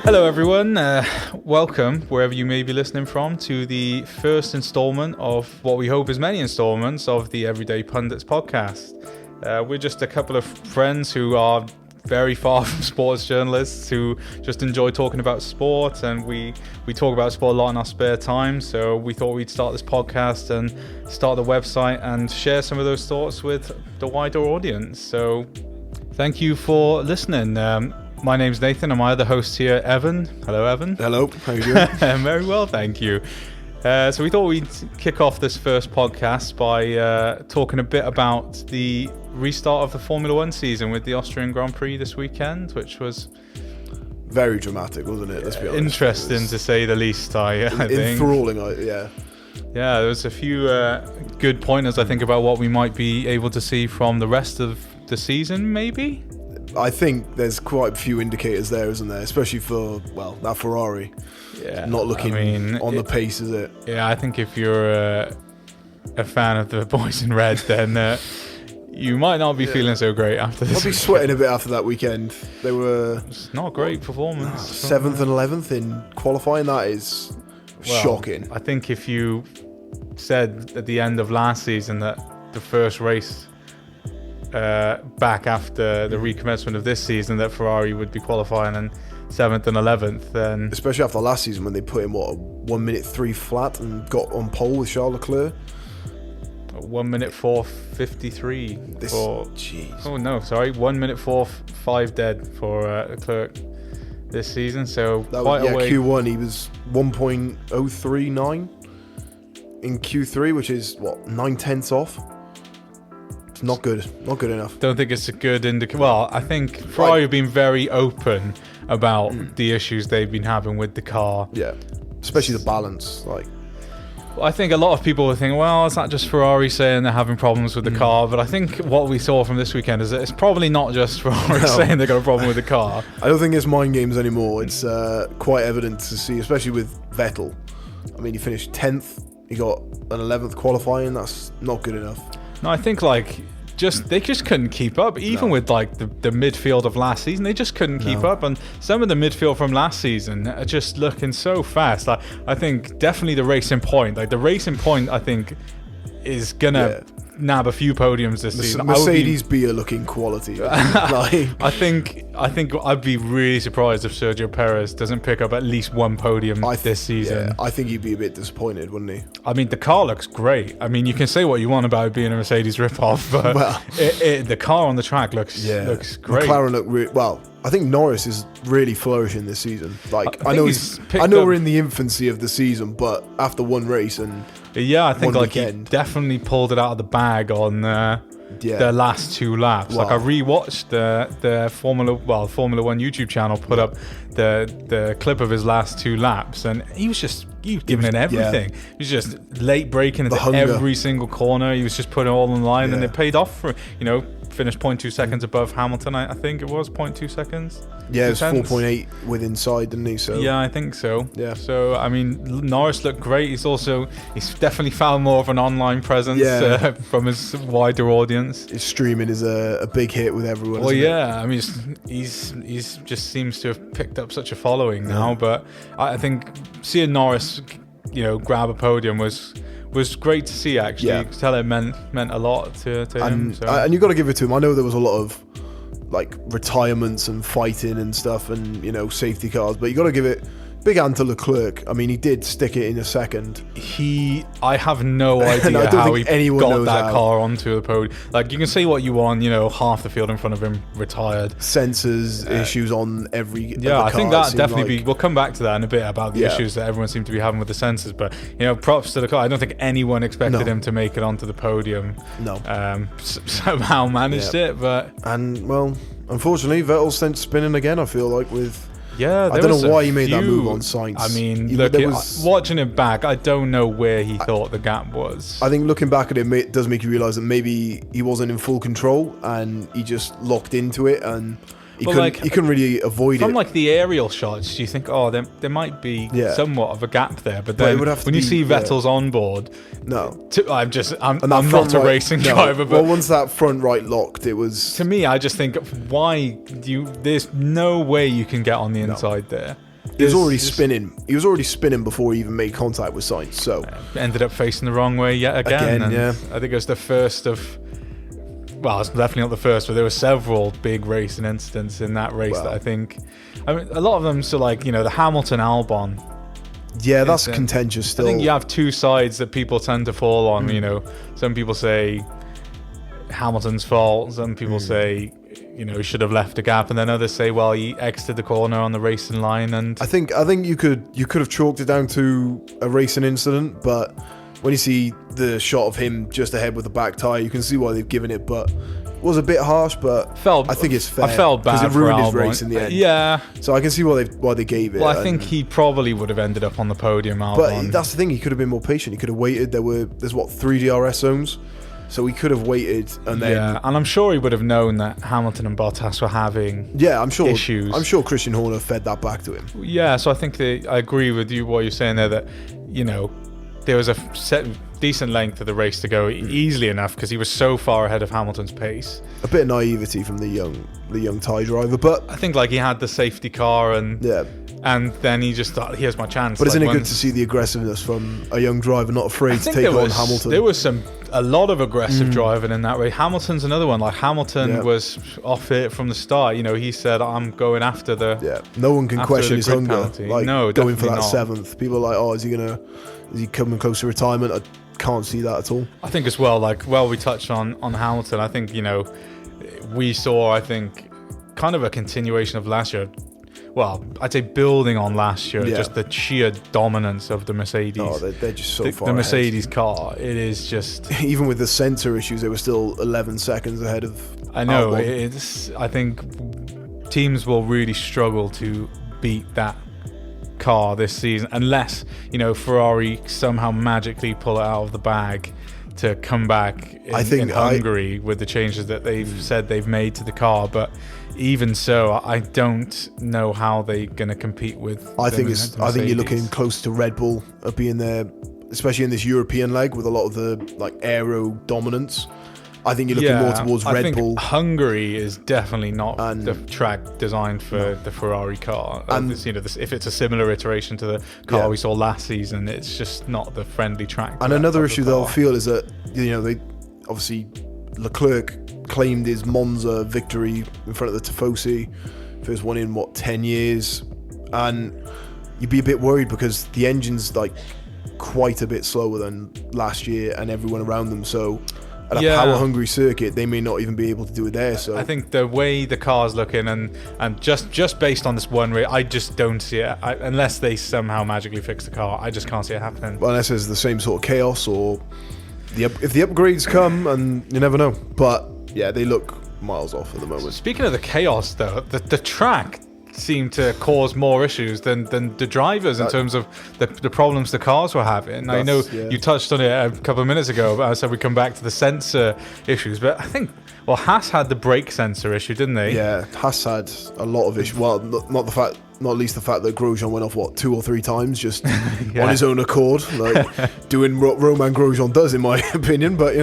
Hello everyone, welcome wherever you may be listening from to the first installment of what we hope is many installments of the EveryDay Pundits Podcast. We're just a couple of friends who are very far from sports journalists who just enjoy talking about sport, and we talk about sport a lot in our spare time, so we thought we'd start this podcast and start the website and share some of those thoughts with the wider audience. So thank you for listening. My name's Nathan, and my other host here, Evan. Hello, Evan. Hello, how are you doing? Very well, thank you. So we thought we'd kick off this first podcast by talking a bit about the restart of the Formula One season with the Austrian Grand Prix this weekend, which was very dramatic, wasn't it? Let's be honest. Interesting to say the least, I think. Enthralling, yeah. Yeah, there was a few good pointers, I think, about what we might be able to see from the rest of the season, maybe? I think there's quite a few indicators there, isn't there? Especially for, that Ferrari. Yeah, not looking on the pace, is it? Yeah, I think if you're a fan of the boys in red, then you might not be feeling so great after this. I'll be sweating a bit after that weekend. They were... It's not a great performance. 7th and 11th in qualifying, that is shocking. I think if you said at the end of last season that the first race back after the recommencement of this season that Ferrari would be qualifying in 7th and 11th, then... Especially after last season when they put in, 1 minute 3 flat and got on pole with Charles Leclerc. 1 minute 4:53 Jeez. Oh no, sorry, 1 minute 4:5 dead for Leclerc this season. So that quite was, a way. Q1 he was 1.039 in Q3, which is 9/10 off. It's not good enough. Don't think it's a good indicator. Well, I think Ferrari have been very open about the issues they've been having with the car. Yeah, especially the balance. I think a lot of people will think, well, it's not just Ferrari saying they're having problems with the car, but I think what we saw from this weekend is that it's probably not just Ferrari saying they've got a problem with the car. I don't think it's mind games anymore. It's quite evident to see, especially with Vettel. I mean, he finished 10th, he got an 11th qualifying, that's not good enough. No, I think they just couldn't keep up, even with the midfield of last season. They just couldn't keep up, and some of the midfield from last season are just looking so fast. I think definitely the Racing Point, I think is gonna nab a few podiums this season. Mercedes B are looking quality. I think I'd be really surprised if Sergio Perez doesn't pick up at least one podium this season. Yeah, I think he'd be a bit disappointed, wouldn't he? I mean, the car looks great. I mean, you can say what you want about it being a Mercedes ripoff, but the car on the track looks great. McLaren look I think Norris is really flourishing this season. I know we're in the infancy of the season, but after one race and I think he definitely pulled it out of the bag on the last 2 laps. Wow. I rewatched the Formula One YouTube channel put up the clip of his last 2 laps, and he was giving it everything. Yeah. He was just late braking into every single corner. He was just putting it all in line, and it paid off for finished 0.2 seconds above Hamilton. I think it was 0.2 seconds. Yeah, it was 4.8 with inside, didn't he? So yeah, I think so. Yeah. So I mean, Norris looked great. He's definitely found more of an online presence from his wider audience. His streaming is a big hit with everyone. Well, I mean, he's just seems to have picked up such a following now. But I think seeing Norris, grab a podium was great to see, actually. You could tell it meant a lot to him. So. And you got to give it to him. I know there was a lot of retirements and fighting and stuff and safety cars, but you got to give it big hand to Leclerc. I mean, he did stick it in a second. I have no idea how he got that car onto the podium. You can say what you want, half the field in front of him retired. Sensors issues on every I think that definitely we'll come back to that in a bit about the issues that everyone seemed to be having with the sensors. But props to the car. I don't think anyone expected him to make it onto the podium. No, somehow managed it, but unfortunately, Vettel's sent spinning again. I feel like with. Yeah, I don't know why he made that move on Sainz. I mean, watching it back, I don't know where he thought the gap was. I think looking back at it does make you realise that maybe he wasn't in full control and he just locked into it and he couldn't really avoid it. From the aerial shots, you think, there might be somewhat of a gap there, but then when you see Vettel's onboard, I'm not a racing driver, but once that front right locked, it was. To me, I just think, there's no way you can get on the inside there. He was already spinning. He was already spinning before he even made contact with Sainz. So ended up facing the wrong way yet again. And yeah. I think it was the first of. Well, it's definitely not the first, but there were several big racing incidents in that race that I think. I mean, a lot of them. So, like, the Hamilton Albon. Yeah, that's contentious still. I think you have two sides that people tend to fall on. Some people say Hamilton's fault. Some people say, he should have left a gap, and then others say, well, he exited the corner on the racing line. And I think you could have chalked it down to a racing incident, but when you see the shot of him just ahead with the back tyre, you can see why they've given it. But it was a bit harsh, but I think it's fair. I felt bad because it ruined his race in the end. Yeah. So I can see why they gave it. Well, I think he probably would have ended up on the podium. Albon. But that's the thing. He could have been more patient. He could have waited. There's 3 DRS zones. So he could have waited and then... Yeah, and I'm sure he would have known that Hamilton and Bottas were having issues. I'm sure Christian Horner fed that back to him. Yeah, so I think I agree with you what you're saying there, that, there was a decent length of the race to go easily enough because he was so far ahead of Hamilton's pace. A bit of naivety from the young Thai driver, but... I think, he had the safety car and then he just thought, here's my chance. But isn't it good to see the aggressiveness from a young driver not afraid to take on Hamilton? There was a lot of aggressive driving in that race. Hamilton's another one. Hamilton was off it from the start. He said, I'm going after the... Yeah, no one can question his hunger. Penalty. No, going for that not. 7th. People are like, is he coming close to retirement? I can't see that at all. I think as well, we touched on Hamilton. I think, we saw, kind of a continuation of last year. Well, I'd say building on last year, just the sheer dominance of the Mercedes. Oh, they're just so far The Mercedes car, it is just... Even with the sensor issues, they were still 11 seconds ahead of I know, Albon. I think teams will really struggle to beat that car this season, unless, Ferrari somehow magically pull it out of the bag to come back in Hungary with the changes that they've said they've made to the car. But even so, I don't know how they're going to compete with. I think you're looking close to Red Bull being there, especially in this European leg with a lot of the aero dominance. I think you're looking more towards Red Bull. Hungary is definitely not the track designed for the Ferrari car. And if it's a similar iteration to the car we saw last season, it's just not the friendly track. And another issue they'll feel is that they obviously Leclerc claimed his Monza victory in front of the Tifosi, first one in 10 years, and you'd be a bit worried because the engine's quite a bit slower than last year and everyone around them. So at a power-hungry circuit, they may not even be able to do it there. So I think the way the car's looking, and just based on this one race, I just don't see it. Unless they somehow magically fix the car, I just can't see it happening. Well, unless there's the same sort of chaos, or if the upgrades come, and you never know. But yeah, they look miles off at the moment. Speaking of the chaos, though, the track seemed to cause more issues than the drivers in terms of the problems the cars were having. I know you touched on it a couple of minutes ago, but I said we come back to the sensor issues. But I think, Haas had the brake sensor issue, didn't they? Yeah, Haas had a lot of issues. Well, not least the fact that Grosjean went off 2 or 3 times just on his own accord, doing what Romain Grosjean does, in my opinion. But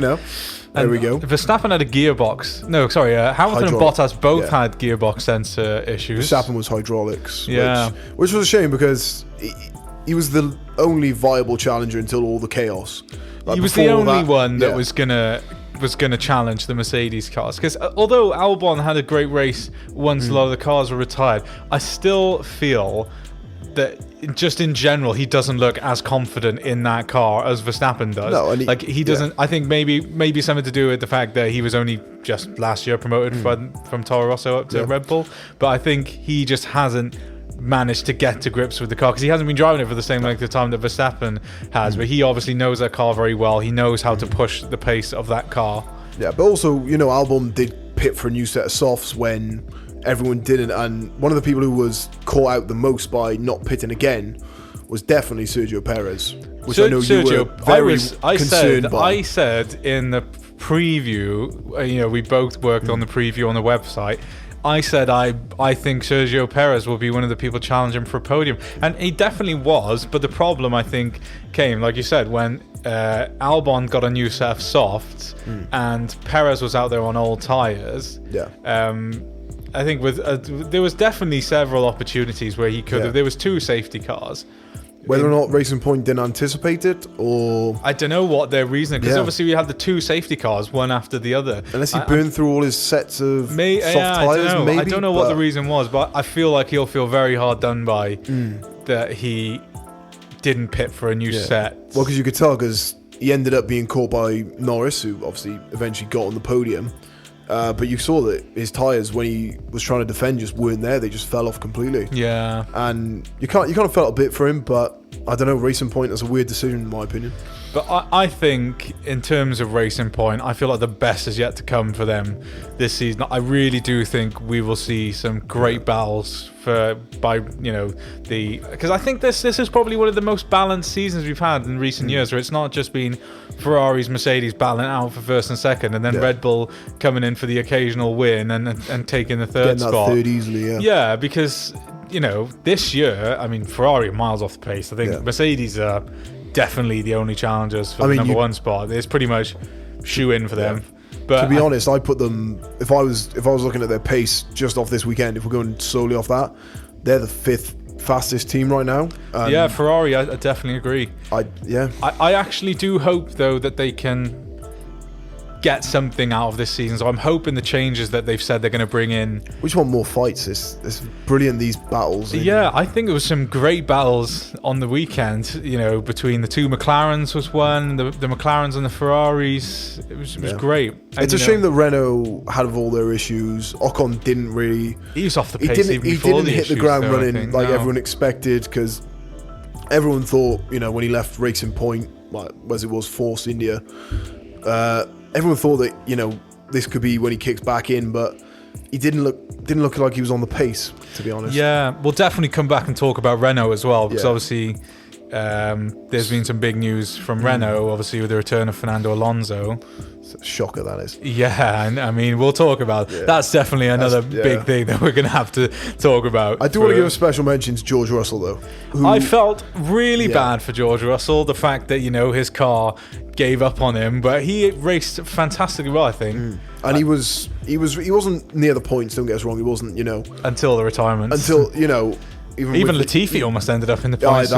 there we go. Verstappen had a gearbox. No, sorry. Hamilton and Bottas both had gearbox sensor issues. Verstappen was hydraulics. Yeah. Which was a shame because he was the only viable challenger until all the chaos. He was the only one that was gonna challenge the Mercedes cars. Because although Albon had a great race once a lot of the cars were retired, I still feel that just in general, he doesn't look as confident in that car as Verstappen does. No, and he doesn't. I think maybe something to do with the fact that he was only just last year promoted from Toro Rosso up to Red Bull. But I think he just hasn't managed to get to grips with the car because he hasn't been driving it for the same length of time that Verstappen has. But he obviously knows that car very well. He knows how to push the pace of that car. Yeah, but also, Albon did pit for a new set of softs when everyone didn't, and one of the people who was caught out the most by not pitting again was definitely Sergio Perez, which I know you were very concerned by. I said in the preview, we both worked on the preview on the website, I said I think Sergio Perez will be one of the people challenging for a podium, and he definitely was, but the problem, I think, came, like you said, when Albon got a new set of softs and Perez was out there on old tyres. I think there was definitely several opportunities where he could have. There was 2 safety cars. Whether or not Racing Point didn't anticipate it, or I don't know what their reasoning, because obviously we had the 2 safety cars, one after the other. Unless he burned through all his sets of soft tyres, maybe. I don't know what the reason was, but I feel like he'll feel very hard done by that he didn't pit for a new set. Well, because you could tell, because he ended up being caught by Norris, who obviously eventually got on the podium. But you saw that his tyres, when he was trying to defend, just weren't there. They just fell off completely. Yeah. And you kind of felt a bit for him, but I don't know. Racing Point is a weird decision, in my opinion. But I think, in terms of Racing Point, I feel like the best is yet to come for them this season. I really do think we will see some great battles because I think this is probably one of the most balanced seasons we've had in recent years, where it's not just been Ferraris, Mercedes battling out for first and second, and then Red Bull coming in for the occasional win and taking the third spot. Getting that third easily, Yeah, because this year, I mean, Ferrari are miles off the pace. I think Mercedes are definitely the only challengers for the number 1 spot. It's pretty much shoe in for them. But to be honest, I put them, if I was looking at their pace just off this weekend, if we're going solely off that, they're the 5th fastest team right now. Ferrari, I definitely agree. I actually do hope, though, that they can get something out of this season. So I'm hoping the changes that they've said they're going to bring in. We just want more fights. It's brilliant, these battles. Yeah, I think it was some great battles on the weekend. Between the 2 McLarens was one, the McLarens and the Ferraris. It was great. And, it's a shame that Renault had all their issues. Ocon didn't really. He was off the pace. He didn't hit the ground running everyone expected, because everyone thought, when he left Racing Point, as it was Force India. Everyone thought that this could be when he kicks back in, but he didn't look like he was on the pace, to be honest. Yeah, we'll definitely come back and talk about Renault as well, because obviously there's been some big news from Renault, obviously with the return of Fernando Alonso. It's a shocker, that is. Yeah, and I mean, we'll talk about that's definitely another big thing that we're going to have to talk about. I do want to give a special mention to George Russell, though. I felt really bad for George Russell, the fact that his car gave up on him, but he raced fantastically well, I think. And he wasn't near the points, don't get us wrong, he wasn't, until the retirement. Even Latifi almost ended up in the points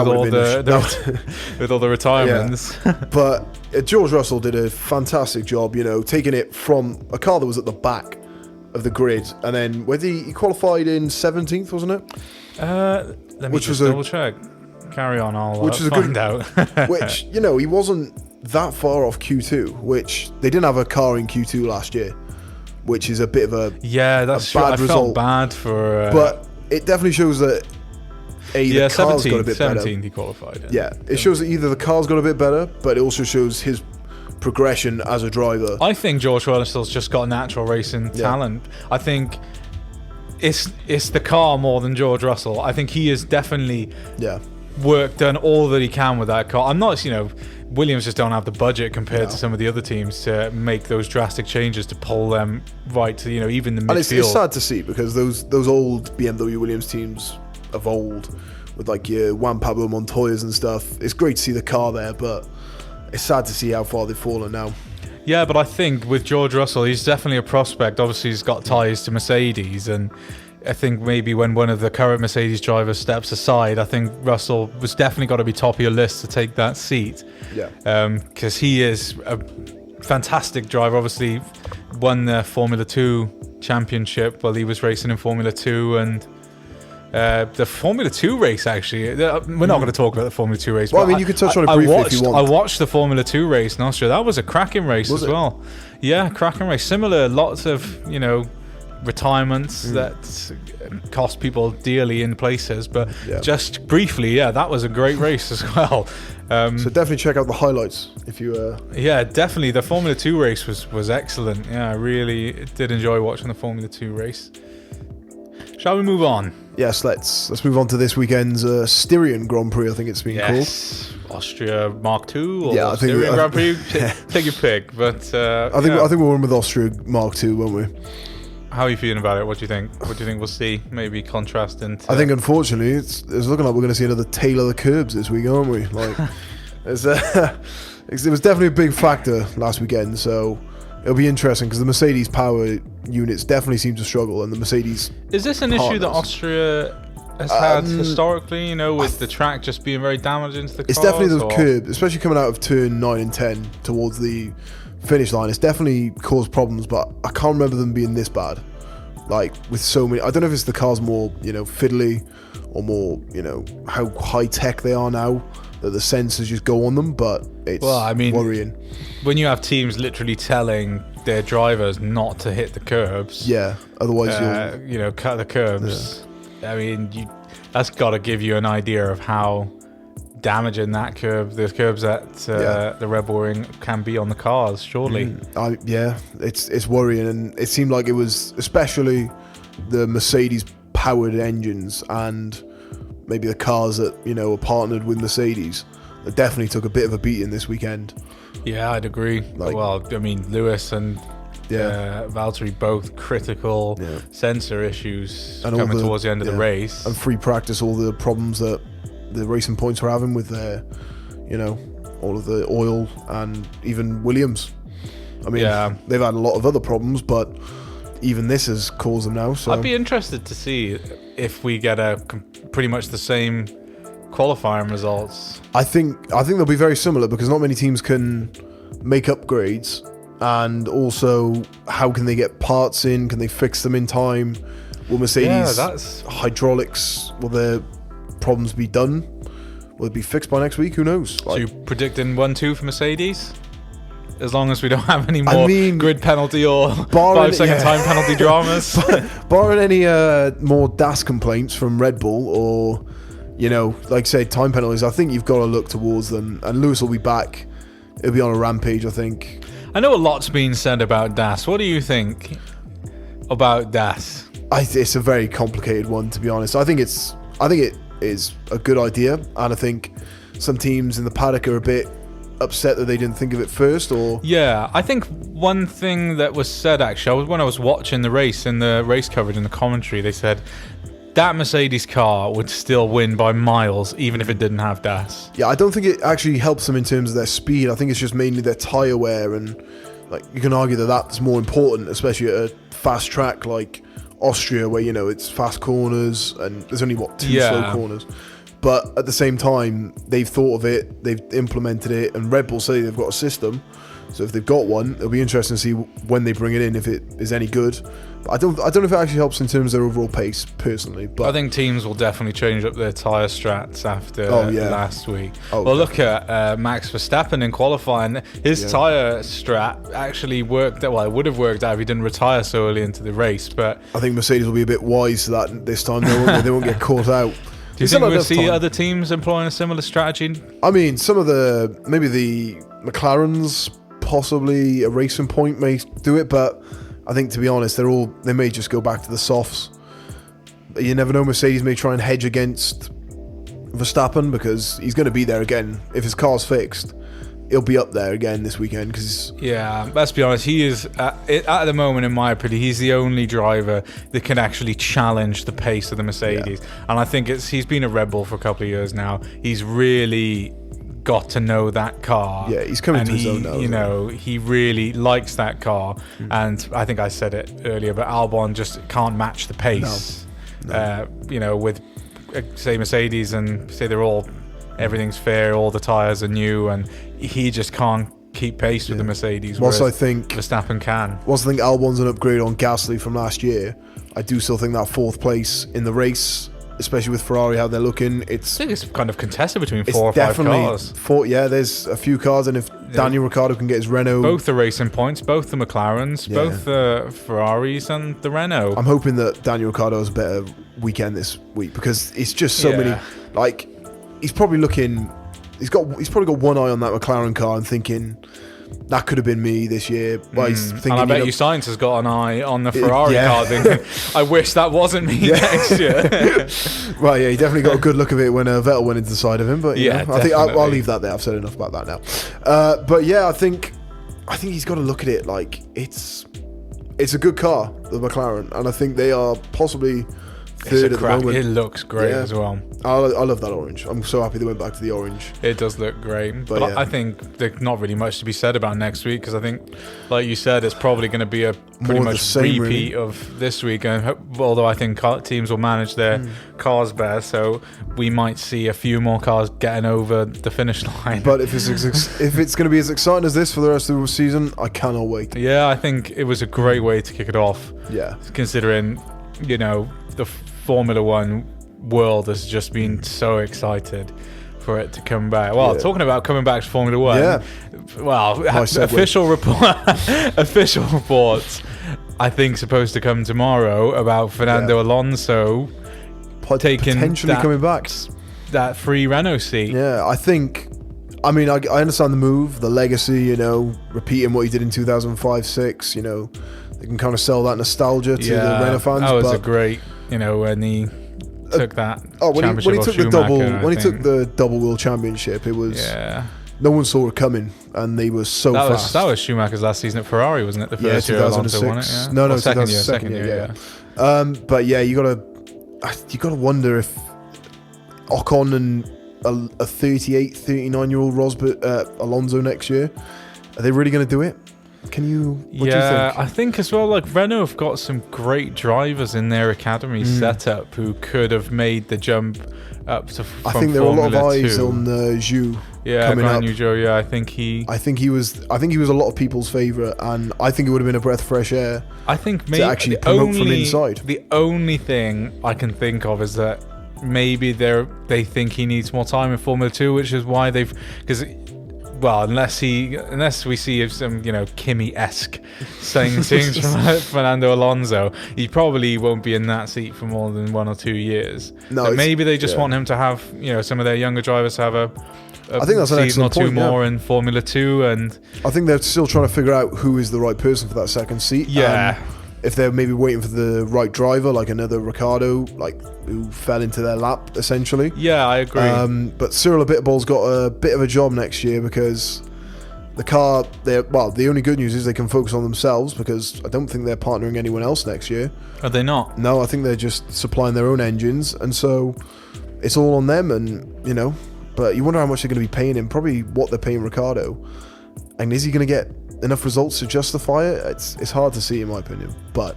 with all the retirements. But George Russell did a fantastic job, taking it from a car that was at the back of the grid, and then he qualified in 17th, wasn't it? Let me just double check. Carry on, I'll find out. Which, he wasn't that far off Q2, which they didn't have a car in Q2 last year, which is a bit of a that's a bad result. I felt bad for but it definitely shows that the car's got a bit better. 17th he qualified. It shows that either the car's got a bit better, but it also shows his progression as a driver. I think George Russell's just got natural racing talent. I think it's the car more than George Russell. I think he has definitely done all that he can with that car. I'm not, Williams just don't have the budget compared to some of the other teams to make those drastic changes to pull them right to even the midfield. And it's sad to see, because those old BMW Williams teams of old, with your Juan Pablo Montoyas and stuff, it's great to see the car there, but it's sad to see how far they've fallen now. Yeah, but I think with George Russell, he's definitely a prospect. Obviously, he's got ties to Mercedes, and I think maybe when one of the current Mercedes drivers steps aside, I think Russell was definitely got to be top of your list to take that seat. Yeah. Because he is a fantastic driver. Obviously, won the Formula 2 championship while he was racing in Formula 2, and the Formula 2 race, actually, we're not going to talk about the Formula 2 race. Well, I mean, you could touch on it briefly if you want. I watched the Formula 2 race in Austria. That was a cracking race as well. Yeah, cracking race. Similar, lots of, retirements that cost people dearly in places, but just briefly, that was a great race as well. So definitely check out the highlights if you definitely the Formula 2 race was excellent. I really did enjoy watching the Formula 2 race. Shall we move on? Yes, let's move on to this weekend's Styrian Grand Prix, I think it's been called. Austria Mark II or Styrian Grand Prix, take your pick. But I think we'll run with Austria Mark II, won't we? How are you feeling about it? What do you think? What do you think we'll see? Maybe contrasting to... I think, unfortunately, it's looking like we're going to see another Tail of the Curbs this week, aren't we? It was definitely a big factor last weekend. So, it'll be interesting because the Mercedes power units definitely seem to struggle, and the Mercedes. Is this an issue that Austria has had historically? With the track just being very damaged into the cars? It's definitely those curbs, especially coming out of turn 9 and 10 towards the finish line. It's definitely caused problems, but I can't remember them being this bad. Like with so many, I don't know if it's the cars more fiddly or more how high tech they are now that the sensors just go on them, but it's worrying. When you have teams literally telling their drivers not to hit the curbs, otherwise you'll cut the curbs. That's got to give you an idea of how damaging the curbs at the Red Bull Ring can be on the cars, surely. It's worrying, and it seemed like it was especially the Mercedes powered engines and maybe the cars that are partnered with Mercedes that definitely took a bit of a beating this weekend. Yeah, I'd agree. Lewis and Valtteri, both critical sensor issues and coming towards the end of the race, and free practice, all the problems that the Racing Points were having with their all of the oil, and even Williams. They've had a lot of other problems, but even this has caused them now. So I'd be interested to see if we get pretty much the same qualifying results. I think they'll be very similar because not many teams can make upgrades, and also how can they get parts in? Can they fix them in time? Will Mercedes hydraulics, will their problems be done? Will it be fixed by next week? Who knows? So you predicting 1-2 for Mercedes? As long as we don't have any more grid penalty or 5-second time penalty dramas. Barring any more DAS complaints from Red Bull or, like say time penalties, I think you've got to look towards them. And Lewis will be back. He'll be on a rampage, I think. I know a lot's been said about DAS. What do you think about DAS? It's a very complicated one, to be honest. I think it is a good idea, and I think some teams in the paddock are a bit upset that they didn't think of it first. I think one thing that was said, actually, when I was watching the race, in the race coverage in the commentary, they said that Mercedes car would still win by miles even if it didn't have DAS. Yeah, I don't think it actually helps them in terms of their speed. I think it's just mainly their tyre wear, and you can argue that that's more important, especially at a fast track like Austria, where it's fast corners and there's only two slow corners. But at the same time, they've thought of it, they've implemented it, and Red Bull say they've got a system. So if they've got one, it'll be interesting to see when they bring it in, if it is any good. But I don't know if it actually helps in terms of their overall pace, personally. But I think teams will definitely change up their tyre strats after last week. Look at Max Verstappen in qualifying. His tyre strat actually worked. Well, it would have worked out if he didn't retire so early into the race. But I think Mercedes will be a bit wise to that this time. They won't get caught out. Do you think we'll see other teams employing a similar strategy? Some of maybe the McLarens, possibly a Racing Point may do it, but I think, to be honest, they may just go back to the softs. You never know. Mercedes may try and hedge against Verstappen because he's going to be there again. If his car's fixed, he'll be up there again this weekend. Let's be honest, he is at the moment, in my opinion, he's the only driver that can actually challenge the pace of the Mercedes. And I think he's been a Red Bull for a couple of years now. He's really got to know that car. Yeah, he's coming to his own now. He really likes that car. And I think I said it earlier, but Albon just can't match the pace. No. With say Mercedes, and say everything's fair, all the tyres are new, and he just can't keep pace with the Mercedes. Whilst I think Verstappen can. Whilst I think Albon's an upgrade on Gasly from last year, I do still think that fourth place in the race, especially with Ferrari, how they're looking, I think it's kind of contested between 4 or 5 cars. There's a few cars, and if Daniel Ricciardo can get his Renault, both the Racing Points, both the McLarens, both the Ferraris and the Renault. I'm hoping that Daniel Ricciardo has a better weekend this week, because it's just so many. He's probably looking. He's probably got one eye on that McLaren car and thinking, that could have been me this year. But he's thinking, and I bet Sainz has got an eye on the Ferrari car thinking, I wish that wasn't me next year. Well, he definitely got a good look of it when Vettel went into the side of him. But I think I'll leave that there. I've said enough about that now. I think he's got to look at it like it's a good car, the McLaren, and I think they are possibly third at the moment. It looks great as well. I love that orange. I'm so happy they went back to the orange. It does look great. But I think there's not really much to be said about next week, because I think, like you said, it's probably going to be a pretty much repeat of this week. And although I think teams will manage their cars better, so we might see a few more cars getting over the finish line. But if it's going to be as exciting as this for the rest of the season, I cannot wait. Yeah, I think it was a great way to kick it off. Yeah. Considering, the Formula One world has just been so excited for it to come back. Well, talking about coming back to Formula One, official reports, I think, supposed to come tomorrow about Fernando Alonso potentially coming back, that free Renault seat. Yeah, I understand the move, the legacy, repeating what he did in 2005-06, they can kind of sell that nostalgia to the Renault fans. That was a great, when he took that when he took the double world championship, it was no one saw it coming, and they were so fast. That was Schumacher's last season at Ferrari, wasn't it? The first year Alonso won it. Yeah? No, second year. But yeah, you gotta wonder if Ocon and a 38, 39-year-old Alonso next year, are they really going to do it? What do you think? I think as well, like, Renault have got some great drivers in their academy setup who could have made the jump up to from I think there Formula were a lot of eyes 2. on Zhou. Yeah, Brand New Joe. Yeah, I think he was a lot of people's favourite, and I think it would have been a breath of fresh air. I think maybe to actually promote from inside. The only thing I can think of is that maybe they think he needs more time in Formula 2, which is why unless we see some Kimi-esque things from Fernando Alonso, he probably won't be in that seat for more than 1 or 2 years. No, maybe they just want him to have some of their younger drivers have a I think that's an season or excellent two point, more in Formula 2, and I think they're still trying to figure out who is the right person for that second seat. If they're maybe waiting for the right driver, like another Ricciardo, who fell into their lap, essentially. Yeah, I agree. But Cyril Abiteboul's got a bit of a job next year, because the car, the only good news is they can focus on themselves, because I don't think they're partnering anyone else next year. Are they not? No, I think they're just supplying their own engines, and so it's all on them, and, but you wonder how much they're going to be paying him, probably what they're paying Ricciardo. And is he going to get enough results to justify it? It's hard to see, in my opinion, but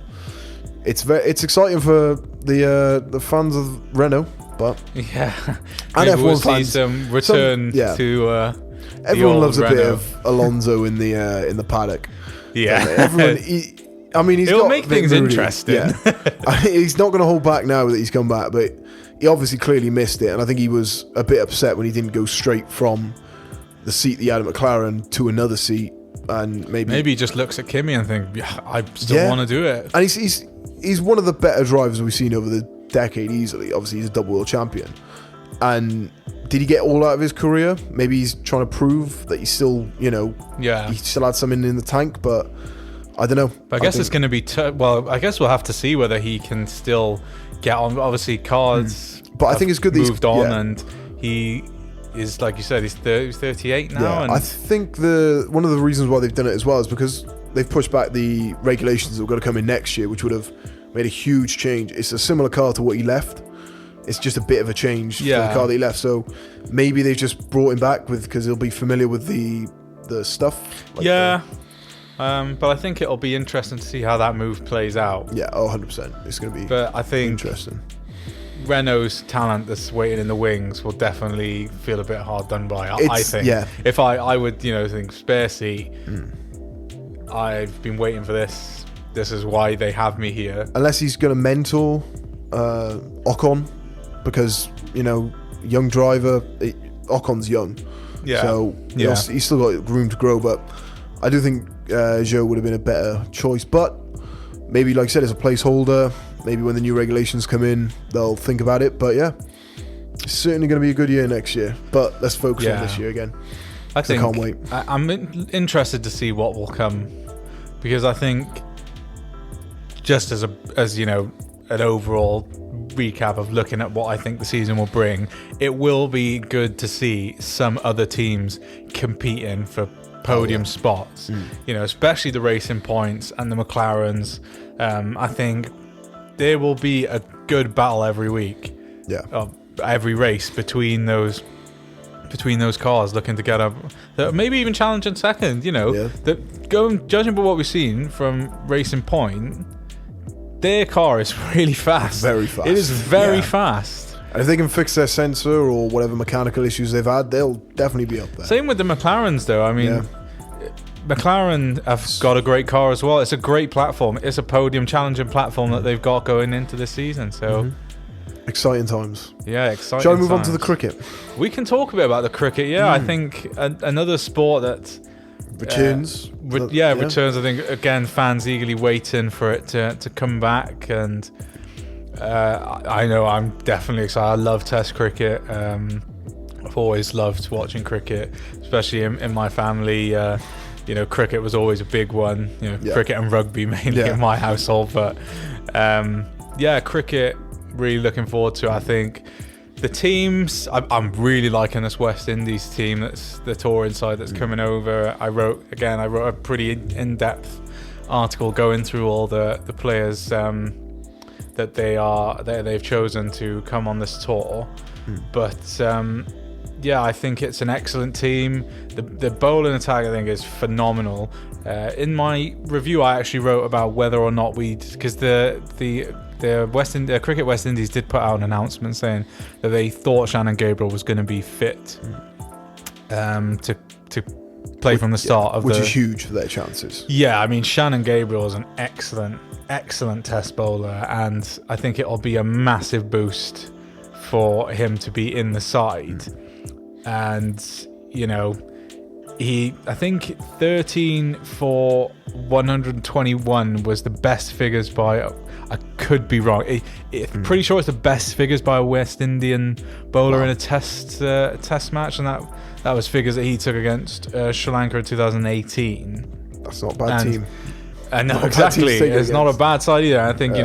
it's exciting for the fans of Renault, but and F1 we'll fans, see some return to everyone loves Renault. a bit of Alonso in the paddock. It'll make things interesting. Yeah. He's not going to hold back now that he's come back, but he obviously clearly missed it, and I think he was a bit upset when he didn't go straight from the seat that he had at McLaren to another seat. And maybe he just looks at Kimi and thinks, I still want to do it. And he's one of the better drivers we've seen over the decade, easily. Obviously, he's a double world champion. And did he get all out of his career? Maybe he's trying to prove that he's still, he still had something in the tank, but I don't know. But I guess it's going to be I guess we'll have to see whether he can still get on. Obviously, cars but I think it's good that moved on, and he is, like you said, he's 38 now. Yeah, and I think one of the reasons why they've done it as well is because they've pushed back the regulations that were going to come in next year, which would have made a huge change. It's a similar car to what he left. It's just a bit of a change for the car that he left. So maybe they've just brought him back because he'll be familiar with the stuff. But I think it'll be interesting to see how that move plays out. Yeah, 100%. It's going to be interesting. Renault's talent that's waiting in the wings will definitely feel a bit hard done by, I think. Yeah. If I would, think spare seat, I've been waiting for this. This is why they have me here. Unless he's going to mentor Ocon, because, young driver, Ocon's young. Yeah. So he's still got room to grow, but I do think Zhou would have been a better choice. But maybe, like I said, as a placeholder, maybe when the new regulations come in, they'll think about it. But yeah, it's certainly going to be a good year next year. But let's focus on this year again. I can't wait. I'm interested to see what will come, because I think, just as an overall recap of looking at what I think the season will bring, it will be good to see some other teams competing for podium spots. Especially the Racing Points and the McLarens. I think there will be a good battle every week. Yeah. Every race between those cars, looking to get up, maybe even challenging second. Judging by what we've seen from Racing Point, their car is really fast. Very fast. It is very fast. And if they can fix their sensor or whatever mechanical issues they've had, they'll definitely be up there. Same with the McLarens, though. I mean, McLaren have got a great car as well. It's a great platform. It's a podium challenging platform that they've got going into this season. So exciting times. Yeah, exciting. Shall we move on to the cricket? We can talk a bit about the cricket. Yeah, I think another sport that returns. Returns. I think again, fans eagerly waiting for it to come back, and I know I'm definitely excited. I love Test cricket. I've always loved watching cricket, especially in my family. Cricket was always a big one. Cricket and rugby mainly in my household, but cricket. Really looking forward to. I think the teams. I'm really liking this West Indies team. That's the touring side that's coming over. I wrote a pretty in-depth article going through all the players that they've chosen to come on this tour. But I think it's an excellent team. The bowling attack, I think, is phenomenal. In my review, I actually wrote about whether or not because the Cricket West Indies did put out an announcement saying that they thought Shannon Gabriel was going to be fit to play from the start which is huge for their chances. Yeah, I mean, Shannon Gabriel is an excellent test bowler, and I think it'll be a massive boost for him to be in the side. And I think 13 for 121 was the best figures by. I could be wrong. Pretty sure it's the best figures by a West Indian bowler in a test match, and that was figures that he took against Sri Lanka in 2018. That's not a bad team. No, exactly. It's not a bad side either. I think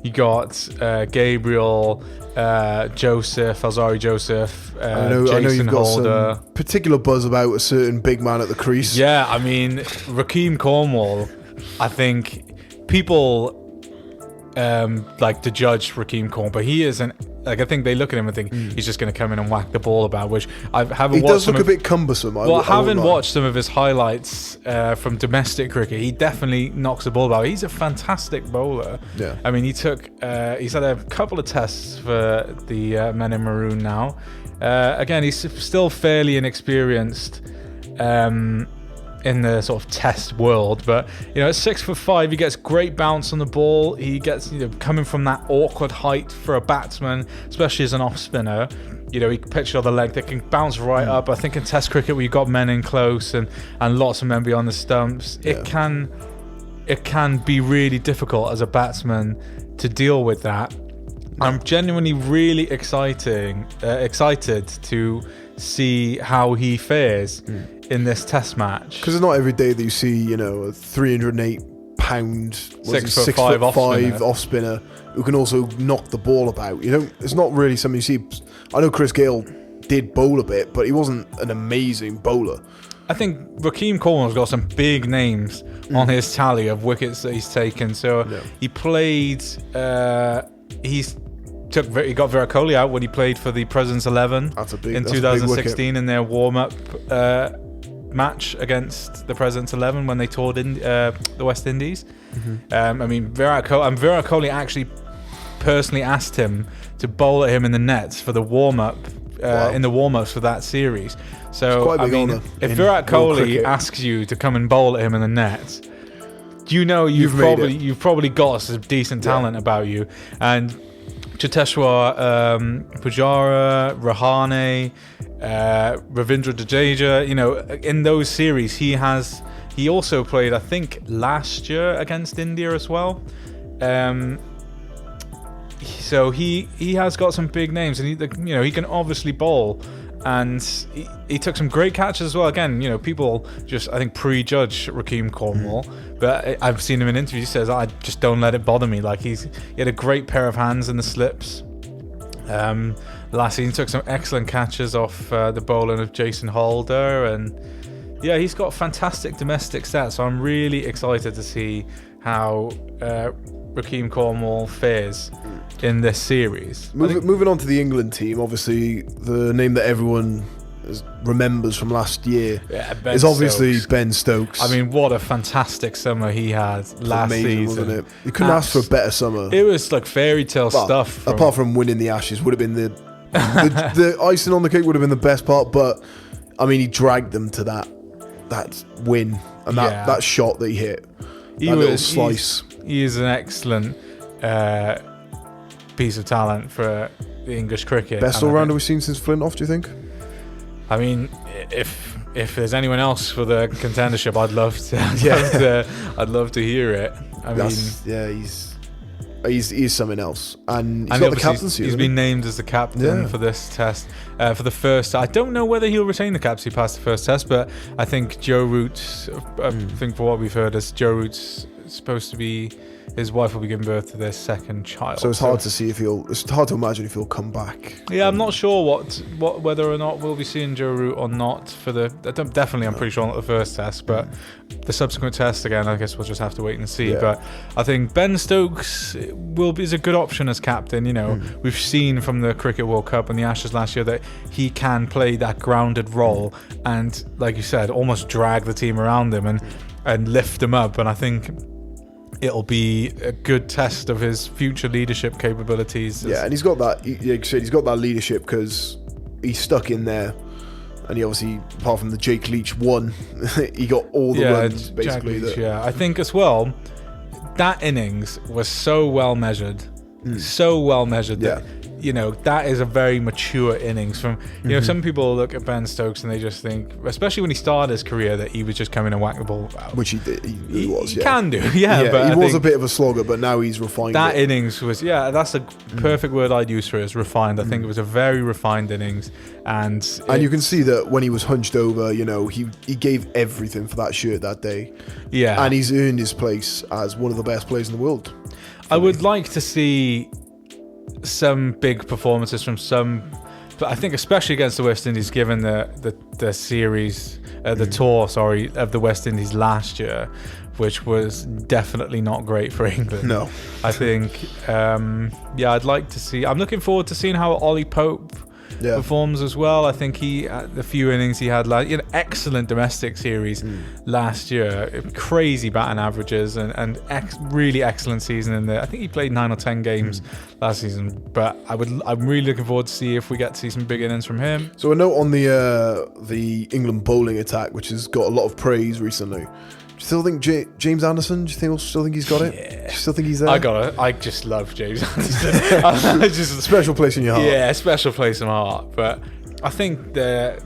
you got Gabriel, Joseph, Alzari Joseph, I know Jason you've got Holder. some particular buzz about a certain big man at the crease. Yeah, I mean, Rakeem Cornwall. I think people like to judge Rakeem Cornwall, but he isn't. I think they look at him and think he's just going to come in and whack the ball about, which I haven't watched. He does look a bit cumbersome. Having watched some of his highlights from domestic cricket, he definitely knocks the ball about. He's a fantastic bowler. Yeah. I mean, he's had a couple of tests for the men in maroon now. Again, he's still fairly inexperienced in the sort of test world, but at 6'5", he gets great bounce on the ball. He gets coming from that awkward height for a batsman, especially as an off spinner. He pitches on the leg that can bounce right up. I think in test cricket where you've got men in close and lots of men beyond the stumps, it can be really difficult as a batsman to deal with that. I'm genuinely really excited to see how he fares in this test match, because it's not every day that you see a 308 pound 6'5" off spinner who can also knock the ball about. It's not really something you see. I know Chris Gale did bowl a bit, but he wasn't an amazing bowler. I think Rakeem Cornwall's got some big names on his tally of wickets that he's taken. So he played. He got Virat Kohli out when he played for the Presidents 11 in 2016 in their warm-up match against the Presidents 11 when they toured in the West Indies. I mean, Virat Kohli actually personally asked him to bowl at him in the nets for the warm-up in the warm-ups for that series. So I mean, if Virat Kohli asks you to come and bowl at him in the nets, you've probably got some decent talent about you. And Cheteshwar Pujara, Rahane, Ravindra Jadeja, in those series he also played, I think, last year against India as well. So he has got some big names, and he can obviously bowl, and he took some great catches as well. Again, people just, I think, prejudge Rakeem Cornwall, but I've seen him in interviews. He says, I just don't let it bother me. Like he had a great pair of hands in the slips. Last season, took some excellent catches off the bowling of Jason Holder, and Yeah, he's got fantastic domestic stats, so I'm really excited to see how Raheem Cornwall fares in this series. Moving on to the England team, obviously the name that everyone remembers from last year is obviously Ben Stokes. I mean, what a fantastic summer he had last season, wasn't it? You couldn't ask for a better summer. It was like fairy tale stuff. Apart from winning the Ashes, would have been the icing on the cake would have been the best part. But I mean, he dragged them to that win and that shot that he hit. Little slice. He is an excellent piece of talent for the English cricket. Best all-rounder we've seen since Flintoff, do you think? I mean, if there's anyone else for the contendership, I'd love to. I'd love to hear it. He's something else, and he's got the captaincy. He's been named as the captain for this test, for the first. I don't know whether he'll retain the captaincy past the first test, but I think Joe Root. I think for what we've heard, is Joe Root's supposed to be. His wife will be giving birth to their second child. So it's hard to see it's hard to imagine if he'll come back. Yeah, I'm not sure whether or not we'll be seeing Joe Root or not for the. I'm pretty sure not the first test, but the subsequent test again. I guess we'll just have to wait and see. Yeah. But I think Ben Stokes is a good option as captain. You know, we've seen from the Cricket World Cup and the Ashes last year that he can play that grounded role and, like you said, almost drag the team around him and lift them up. And I think it'll be a good test of his future leadership capabilities. Yeah, and he's got that. Like you said, he's got that leadership because he's stuck in there, and he obviously, apart from the Jake Leach one, he got all the runs basically. Leach, I think as well that innings was so well measured, that. You know, that is a very mature innings from, you know, some people look at Ben Stokes and they just think, especially when he started his career, that he was just coming and whack the ball out. Which he did. He was, He can do, but he was a bit of a slogger, but now he's refined. That innings was, that's a perfect word I'd use for it, is refined. I think it was a very refined innings. And you can see that when he was hunched over, you know, he gave everything for that shirt that day. Yeah. And he's earned his place as one of the best players in the world. I would like to see some big performances from but I think especially against the West Indies, given the series, the tour, of the West Indies last year, which was definitely not great for England. No, I think, I'd like to see. I'm looking forward to seeing how Ollie Pope performs as well. I think the few innings he had, excellent domestic series last year, crazy batting averages and really excellent season in there. I think he played 9 or 10 games last season, but I'm really looking forward to see if we get to see some big innings from him. So a note on the England bowling attack, which has got a lot of praise recently. Do you still think James Anderson? Do you still think he's got it? Yeah. Do you still think he's there? I just love James Anderson. Just a special place in your heart. Yeah, a special place in my heart. But I think the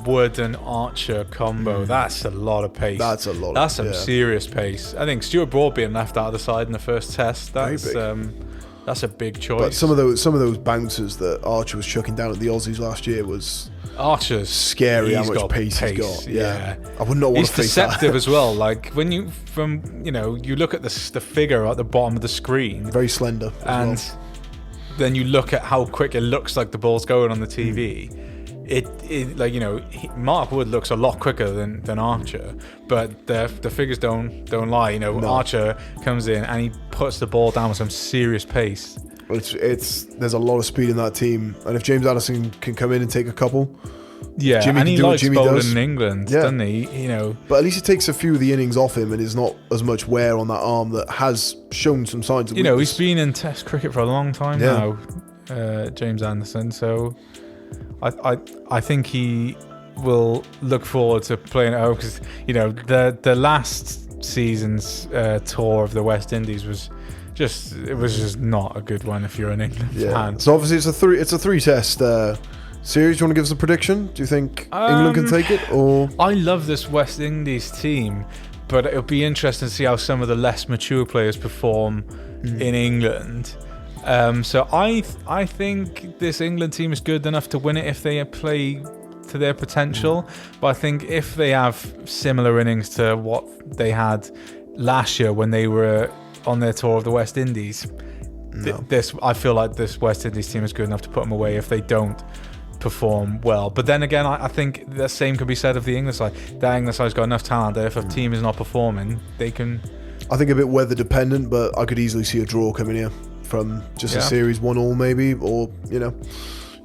Wood and Archer combo, that's a lot of pace. That's a lot. That's some serious pace. I think Stuart Broad being left out of the side in the first test, that's a big choice. But some of those bouncers that Archer was chucking down at the Aussies last year was Archer's scary. How much pace he's got. Yeah. I would not want to face that. He's deceptive as well. Like when you look at the figure at the bottom of the screen, very slender, and then you look at how quick it looks like the ball's going on the TV. Mark Wood looks a lot quicker than Archer, but the figures don't lie. Archer comes in and he puts the ball down with some serious pace. There's a lot of speed in that team, and if James Anderson can come in and take a couple, Jimmy and he likes bowling in England, doesn't he? But at least it takes a few of the innings off him, and there's not as much wear on that arm that has shown some signs of weakness. He's been in Test cricket for a long time now, James Anderson. So I think he will look forward to playing at home, because the last season's tour of the West Indies was just not a good one if you're an England fan. So obviously it's a three test series. Do you want to give us a prediction? Do you think England can take it? Or I love this West Indies team, but it'll be interesting to see how some of the less mature players perform in England. So I think this England team is good enough to win it if they play to their potential. But I think if they have similar innings to what they had last year when they were on their tour of the West Indies, I feel like this West Indies team is good enough to put them away if they don't perform well. But then again, I think the same could be said of the English side. The English side's got enough talent that if a team is not performing, they can... I think a bit weather dependent, but I could easily see a draw coming here from just a series 1-1 maybe, or, you know,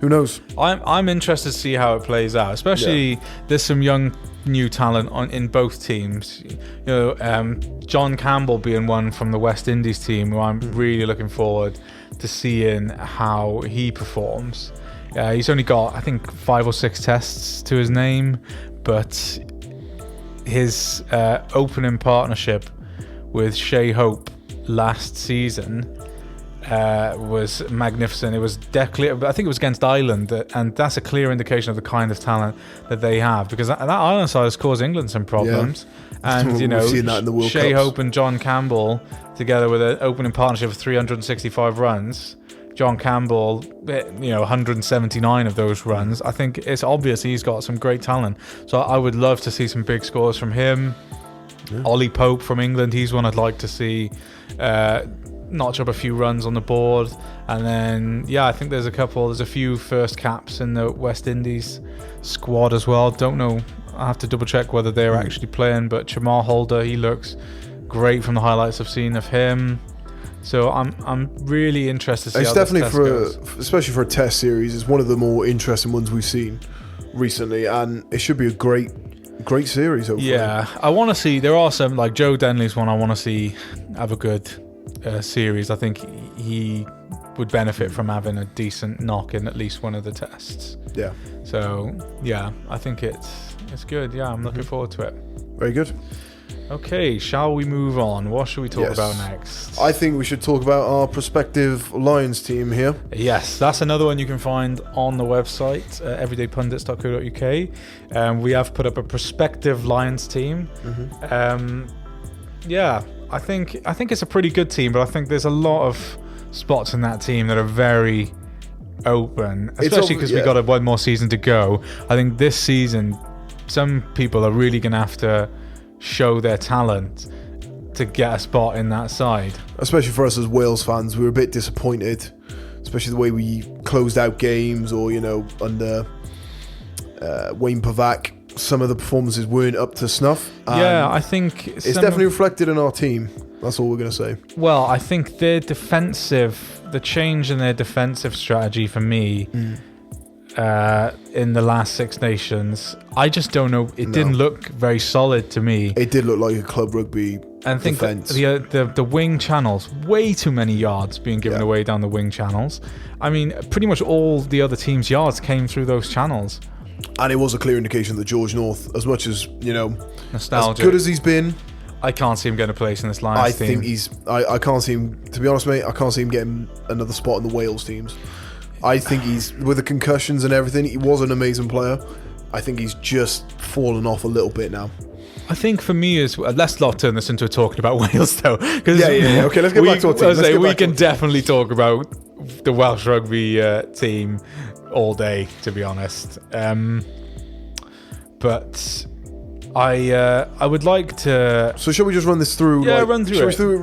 who knows. I'm interested to see how it plays out, especially there's some young new talent in both teams. You know, John Campbell being one from the West Indies team, who I'm really looking forward to seeing how he performs. He's only got, I think, 5 or 6 tests to his name, but his opening partnership with Shea Hope last season was magnificent. It was clear, I think it was against Ireland, and that's a clear indication of the kind of talent that they have, because that Ireland side has caused England some problems. And you know, Shea Hope and John Campbell together with an opening partnership of 365 runs. John Campbell, you know, 179 of those runs. I think it's obvious he's got some great talent. So I would love to see some big scores from him. Ollie Pope from England, he's one I'd like to see notch up a few runs on the board. And then I think there's a few first caps in the West Indies squad as well. Don't know, I have to double check whether they're actually playing, but Chamar Holder, he looks great from the highlights I've seen of him. So I'm really interested to see it's how definitely this test goes. Especially for a test series, it's one of the more interesting ones we've seen recently, and it should be a great series, hopefully. Yeah, I want to see, there are some, like Joe Denley's one I want to see have a good series. I think he would benefit from having a decent knock in at least one of the tests. Yeah. So, I think it's good. Yeah, I'm looking forward to it. Very good. Okay, shall we move on? What should we talk about next? I think we should talk about our prospective Lions team here. Yes, that's another one you can find on the website, everydaypundits.co.uk. We have put up a prospective Lions team. I think it's a pretty good team, but I think there's a lot of spots in that team that are very open, especially because we've got one more season to go. I think this season, some people are really going to have to show their talent to get a spot in that side. Especially for us as Wales fans, we were a bit disappointed, especially the way we closed out games, or, you know, under Wayne Pavac. Some of the performances weren't up to snuff. I think it's definitely reflected in our team. That's all we're going to say. Well, I think the change in their defensive strategy for me in the last Six Nations, I just don't know. It didn't look very solid to me. It did look like a club rugby and I think the wing channels, way too many yards being given away down the wing channels. I mean, pretty much all the other team's yards came through those channels. And it was a clear indication that George North, as much as, you know, nostalgic, as good as he's been, I can't see him getting a place in this Lions team. I can't see him, to be honest, mate, I can't see him getting another spot in the Wales teams. I think he's, with the concussions and everything, he was an amazing player. I think he's just fallen off a little bit now. I think for me is, let's not turn this into talking about Wales though. Okay, let's get back to our team. We can definitely talk about the Welsh rugby team all day, to be honest. But I would like to. So shall we just run this through? Yeah, run through it. Should we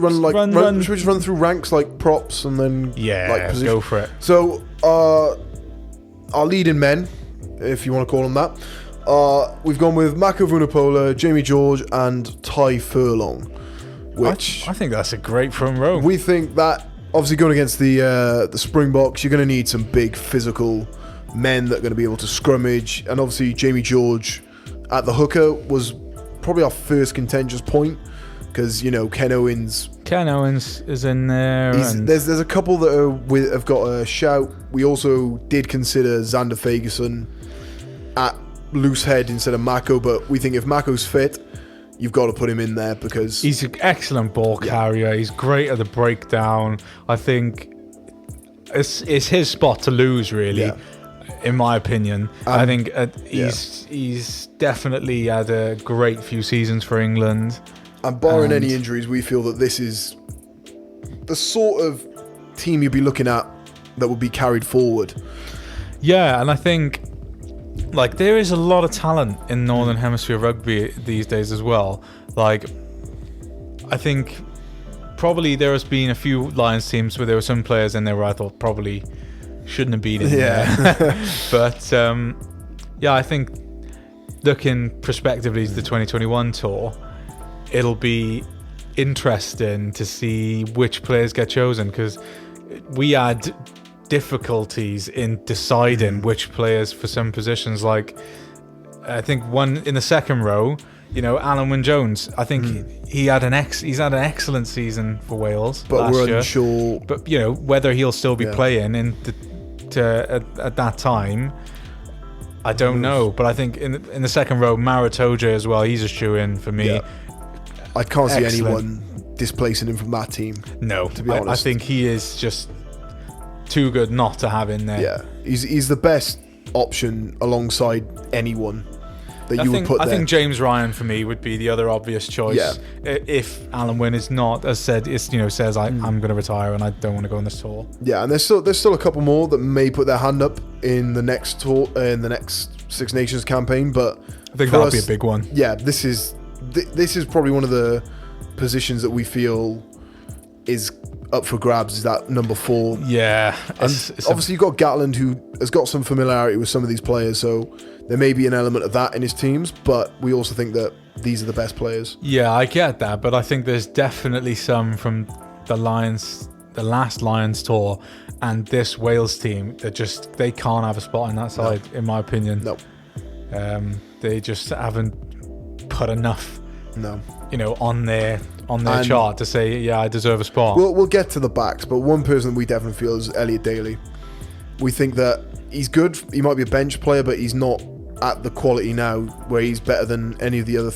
just run through ranks like props and then let's go for it. So our leading men, if you want to call them that, we've gone with Mako Vunipola, Jamie George, and Ty Furlong. Which I think that's a great front row. We think that obviously going against the Springboks, you're going to need some big physical men that are going to be able to scrummage, and obviously Jamie George at the hooker was probably our first contentious point, because, you know, Ken Owens is in there. There's a couple that have got a shout. We also did consider Xander Fagerson at loose head instead of Mako, but we think if Mako's fit, you've got to put him in there because he's an excellent ball carrier. He's great at the breakdown. I think it's his spot to lose, really. In my opinion, I think he's definitely had a great few seasons for England. And barring any injuries, we feel that this is the sort of team you'd be looking at that would be carried forward. Yeah, and I think like there is a lot of talent in Northern Hemisphere rugby these days as well. Like, I think probably there has been a few Lions teams where there were some players in there where I thought probably shouldn't have been in there. But I think looking prospectively to the 2021 tour, it'll be interesting to see which players get chosen, because we had difficulties in deciding which players for some positions. Like, I think one in the second row, Alan Wynne-Jones, I think he's had an excellent season for Wales, but last we're unsure. But whether he'll still be playing at that time, I don't know. But I think in the second row, Maritoje as well, he's a shoe-in for me. I can't see anyone displacing him from that team. No, to be honest. I think he is just too good not to have in there. Yeah, he's the best option alongside anyone that you would put there. I think James Ryan for me would be the other obvious choice. Yeah. If Alan Wynne is not, as said, says I'm going to retire and I don't want to go on this tour. Yeah, and there's still a couple more that may put their hand up in the next tour, in the next Six Nations campaign. But I think that'll be a big one. Yeah, this is probably one of the positions that we feel is up for grabs, is that number 4. Yeah. And obviously you've got Gatland, who has got some familiarity with some of these players, so there may be an element of that in his teams, but we also think that these are the best players. Yeah, I get that, but I think there's definitely some from the last Lions tour and this Wales team that they can't have a spot on that side, in my opinion. No. They just haven't put enough on their chart to say, I deserve a spot. We'll get to the backs, but one person we definitely feel is Elliot Daly. We think that he's good. He might be a bench player, but he's not at the quality now where he's better than any of the other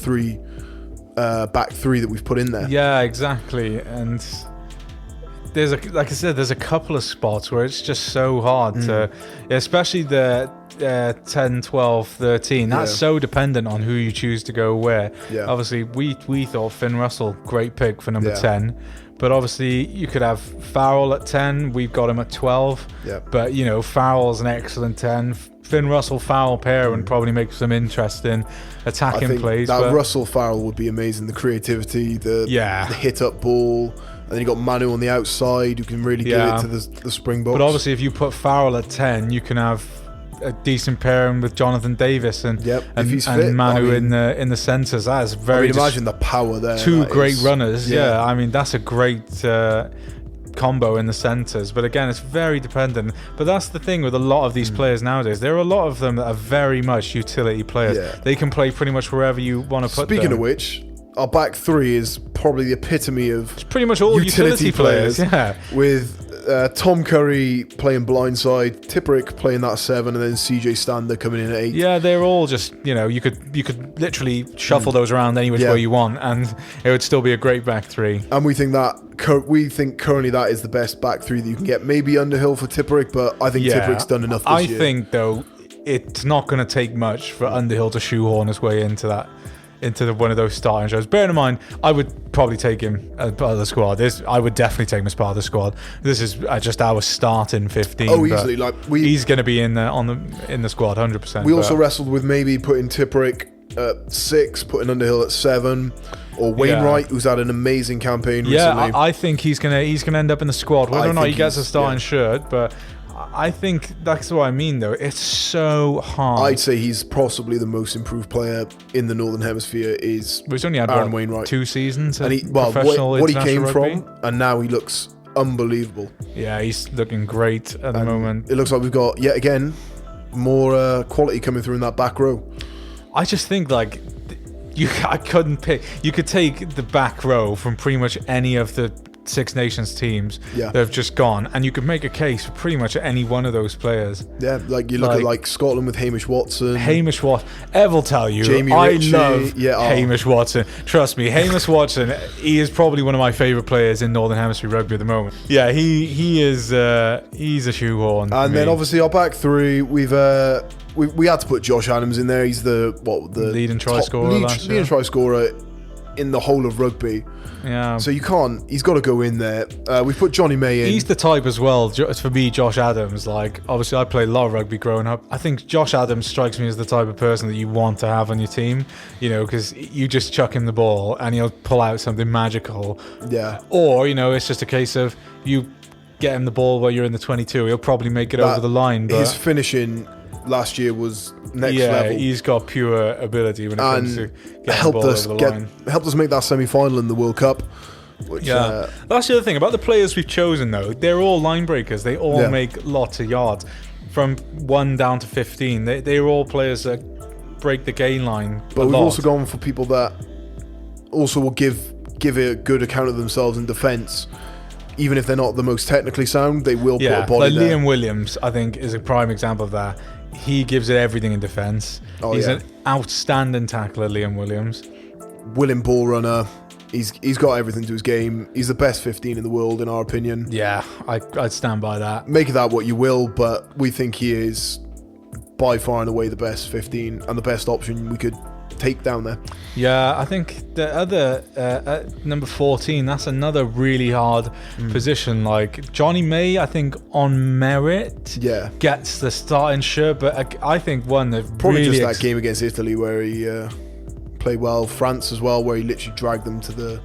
back three that we've put in there. Yeah, exactly. And there's a couple of spots where it's just so hard to, especially the 10, 12, 13. That's so dependent on who you choose to go where. Yeah. Obviously, we thought Finn Russell, great pick for number 10. But obviously, you could have Farrell at 10. We've got him at 12. Yeah. But, Farrell's an excellent 10. Finn Russell-Farrell pair would probably make some interesting attacking plays. That Russell-Farrell would be amazing. The creativity, the hit-up ball. And then you got Manu on the outside who can really give it to the Springboks. But obviously, if you put Farrell at 10, you can have a decent pairing with Jonathan Davis and Manu in the centres. That is very. Imagine the power there. Two great runners. Yeah, I mean that's a great combo in the centres. But again, it's very dependent. But that's the thing with a lot of these players nowadays. There are a lot of them that are very much utility players. Yeah. They can play pretty much wherever you want to put them. Speaking of which, our back three is probably the epitome of it's pretty much all utility players. Yeah, with Tom Curry playing blindside, Tipperick playing that 7, and then CJ Stander coming in at 8. Yeah, they're all just you could literally shuffle those around any which way you want, and it would still be a great back three. And we think currently that is the best back three that you can get. Maybe Underhill for Tipperick, but I think Tipperick's done enough this year. I think though it's not going to take much for Underhill to shoehorn his way into one of those starting shows. Bear in mind, I would probably take him as part of the squad. I would definitely take him as part of the squad. This is just our starting 15. Oh, easily. He's going to be in the squad, 100%. We also wrestled with maybe putting Tipperick at 6, putting Underhill at 7, or Wainwright, who's had an amazing campaign recently. Yeah, I think he's gonna end up in the squad. Whether or not he gets a starting shirt, but I think that's what I mean, though. It's so hard. I'd say he's possibly the most improved player in the Northern Hemisphere. He's only had Aaron Wainwright. 2 seasons. And what he came from, and now he looks unbelievable. Yeah, he's looking great at the moment. It looks like we've got yet again more quality coming through in that back row. I just think I couldn't pick. You could take the back row from pretty much any of the Six Nations teams that have just gone, and you could make a case for pretty much any one of those players. Yeah, you look at Scotland with Hamish Watson. Ev will tell you, Jamie I Ritchie, love Hamish Watson. Trust me, Hamish Watson, he is probably one of my favourite players in Northern Hemisphere rugby at the moment. Yeah, he is. He's a shoehorn. And then obviously our back three, we had to put Josh Adams in there. He's the leading try scorer last year. Leading try scorer in the whole of rugby. Yeah. So he's got to go in there. We put Johnny May in. He's the type as well, for me, Josh Adams. Obviously I played a lot of rugby growing up. I think Josh Adams strikes me as the type of person that you want to have on your team, because you just chuck him the ball and he'll pull out something magical. Yeah. Or, it's just a case of you get him the ball while you're in the 22, he'll probably make it over the line. But his finishing last year was next level. He's got pure ability when it comes to getting the ball over the line. Helped us make that semi-final in the World Cup. Which, that's the other thing about the players we've chosen, though. They're all line breakers. They all make lots of yards, from 1 down to 15. They're all players that break the gain line. But we've also gone for people that also will give a good account of themselves in defence. Even if they're not the most technically sound, they will put a body there. Liam Williams, I think, is a prime example of that. He gives it everything in defence. He's an outstanding tackler, Liam Williams. Willing ball runner. He's got everything to his game. He's the best 15 in the world, in our opinion. Yeah, I'd stand by that. Make of that what you will, but we think he is by far and away the best 15 and the best option we could take down there. Yeah, I think the other number 14, that's another really hard position. Like Johnny May, I think on merit gets the starting shirt, but I think one that probably really just that game against Italy where he played well. France as well, where he literally dragged them to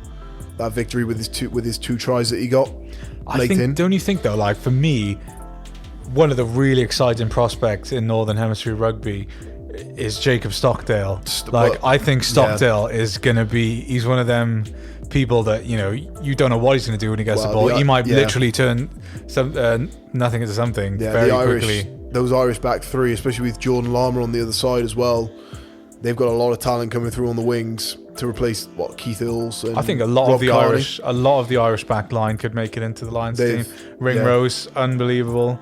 that victory with his two tries that he got. Don't you think though, like for me, one of the really exciting prospects in Northern Hemisphere rugby is Jacob Stockdale. I think Stockdale is going to be, he's one of them people that, you don't know what he's going to do when he gets the ball. He might literally turn nothing into something very quickly. Those Irish back three, especially with Jordan Lama on the other side as well, they've got a lot of talent coming through on the wings to replace Keith Ills. And I think a lot of the Irish back line could make it into the Lions team. Ringrose, unbelievable.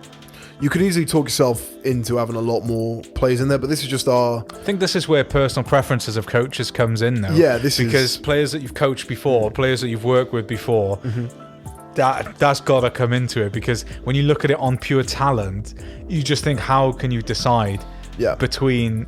You could easily talk yourself into having a lot more players in there, but this is just I think this is where personal preferences of coaches comes in now. Yeah, because players that you've coached before, players that you've worked with before, that's got to come into it. Because when you look at it on pure talent, you just think, how can you decide between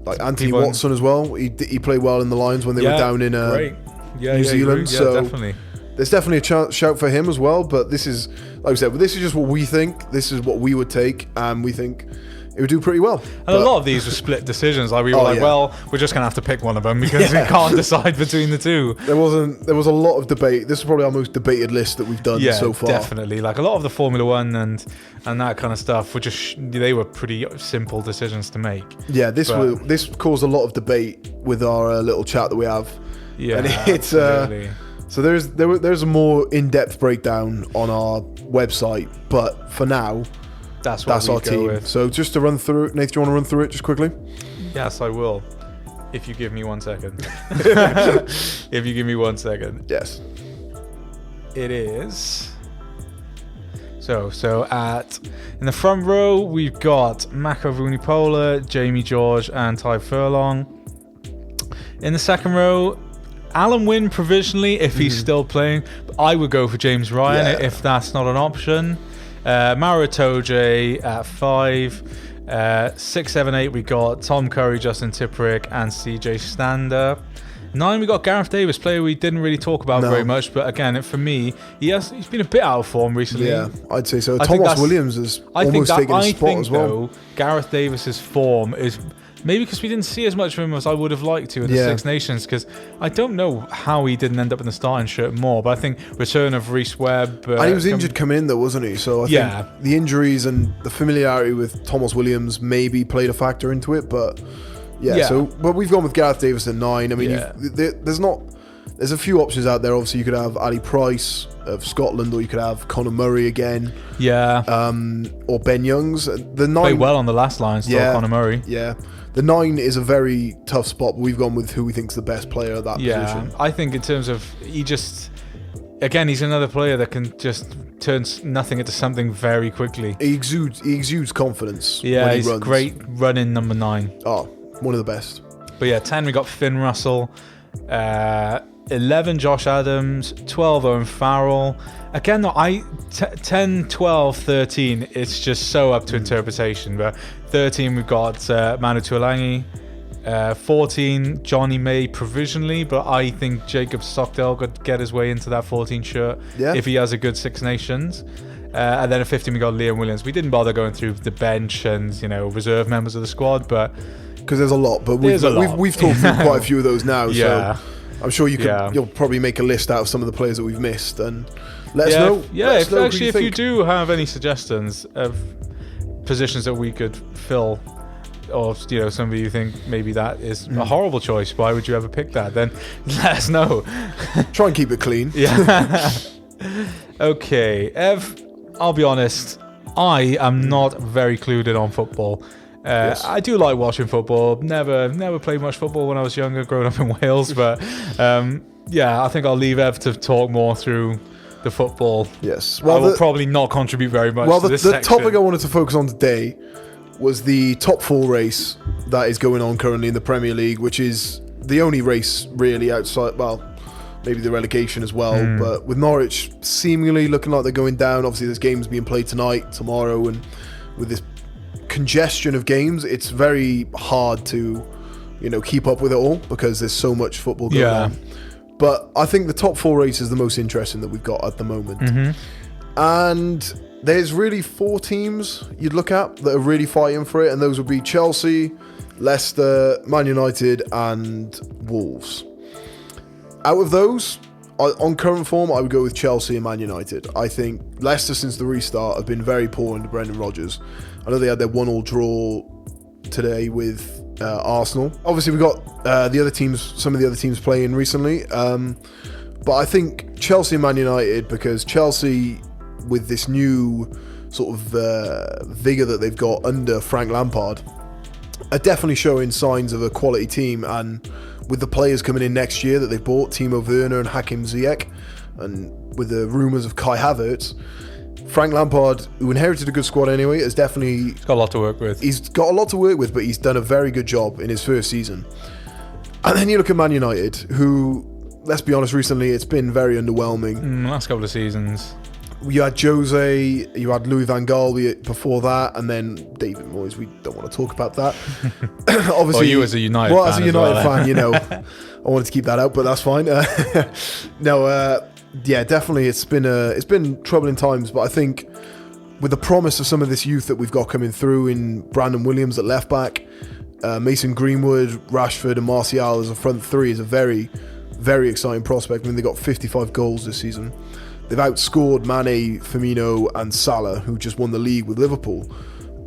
like Anthony Watson as well? He played well in the Lions when they were down in New Zealand. So definitely. There's definitely a shout for him as well, but this is, like I said, this is just what we think. This is what we would take, and we think it would do pretty well. And a lot of these were split decisions. Like we were well, we're just gonna have to pick one of them because we can't decide between the two. There was a lot of debate. This is probably our most debated list that we've done so far. Definitely. Like a lot of the Formula One and that kind of stuff were they were pretty simple decisions to make. Yeah, this caused a lot of debate with our little chat that we have. Yeah, and it's so there's a more in-depth breakdown on our website, but for now, that's our team. With. So just to run through, Nathan, do you want to run through it just quickly? Yes, I will. If you give me 1 second. If you give me 1 second. Yes. It is. So in the front row we've got Mako Vunipola, Jamie George, and Ty Furlong. In the second row, Alan Wynne provisionally, if he's still playing. I would go for James Ryan if that's not an option. Mara Toje at 5. 6, 7, 8, we got Tom Curry, Justin Tipperick, and CJ Stander. 9, we got Gareth Davis, player we didn't really talk about very much, but again, for me, he's been a bit out of form recently. Yeah, I'd say so. Thomas Williams has almost taken his spot as well. Though, Gareth Davis's form is maybe because we didn't see as much of him as I would have liked to in the Six Nations, because I don't know how he didn't end up in the starting shirt more, but I think return of Reece Webb. And he was injured coming in though, wasn't he? So I think the injuries and the familiarity with Thomas Williams maybe played a factor into it, but but we've gone with Gareth Davis at 9. I mean, there's a few options out there. Obviously, you could have Ali Price of Scotland, or you could have Conor Murray again. Yeah. Or Ben Youngs. The 9 played well on the last line, still Conor Murray. Yeah. The 9 is a very tough spot, but we've gone with who we think's the best player at that position. I think in terms of he's another player that can just turn nothing into something very quickly. He exudes confidence. Yeah, when he's runs. Great running number 9. Oh, one of the best. But 10 we got Finn Russell. 11 Josh Adams. 12 Owen Farrell. Again, 10, 12, 13, it's just so up to interpretation. But 13 we've got Manu Tuolangi. 14 Johnny May provisionally, but I think Jacob Stockdale could get his way into that 14 shirt if he has a good Six Nations. And then at 15 we got Liam Williams. We didn't bother going through the bench and reserve members of the squad, but because there's a lot. But we've talked through quite a few of those now. So I'm sure you'll probably make a list out of some of the players that we've missed and let us know. If you do have any suggestions of positions that we could fill, or some of you think maybe that is a horrible choice, why would you ever pick that, then let us know. Try and keep it clean. Yeah. Okay, Ev, I'll be honest, I am not very clued in on football. Yes. I do like watching football. Never played much football when I was younger, growing up in Wales, but I think I'll leave Ev to talk more through the football. Yes. Well, I will probably not contribute very much to this section. The topic I wanted to focus on today was the top 4 race that is going on currently in the Premier League, which is the only race really outside, well, maybe the relegation as well, but with Norwich seemingly looking like they're going down. Obviously there's games being played tonight, tomorrow, and with this congestion of games, it's very hard to keep up with it all because there's so much football going on. But I think the top 4 race is the most interesting that we've got at the moment. And there's really 4 teams you'd look at that are really fighting for it, and those would be Chelsea, Leicester, Man United and Wolves. Out of those, on current form, I would go with Chelsea and Man United. I think Leicester, since the restart, have been very poor under Brendan Rodgers. I know they had their 1-1 draw today with Arsenal. Obviously, we've got some of the other teams playing recently. But I think Chelsea and Man United, because Chelsea, with this new sort of vigour that they've got under Frank Lampard, are definitely showing signs of a quality team. And with the players coming in next year that they've bought, Timo Werner and Hakim Ziyech, and with the rumours of Kai Havertz, Frank Lampard, who inherited a good squad anyway, has definitely... He's got a lot to work with. He's got a lot to work with, but he's done a very good job in his first season. And then you look at Man United, who, let's be honest, recently it's been very underwhelming. Last couple of seasons. You had Jose, you had Louis van Gaal before that, and then David Moyes. We don't want to talk about that. Obviously, well, you as a United fan. Well, as a United fan, I wanted to keep that out, but that's fine. Definitely, it's been troubling times. But I think with the promise of some of this youth that we've got coming through in Brandon Williams at left back, Mason Greenwood, Rashford, and Martial as a front 3 is a very, very exciting prospect. I mean, they got 55 goals this season. They've outscored Mane, Firmino and Salah, who just won the league with Liverpool.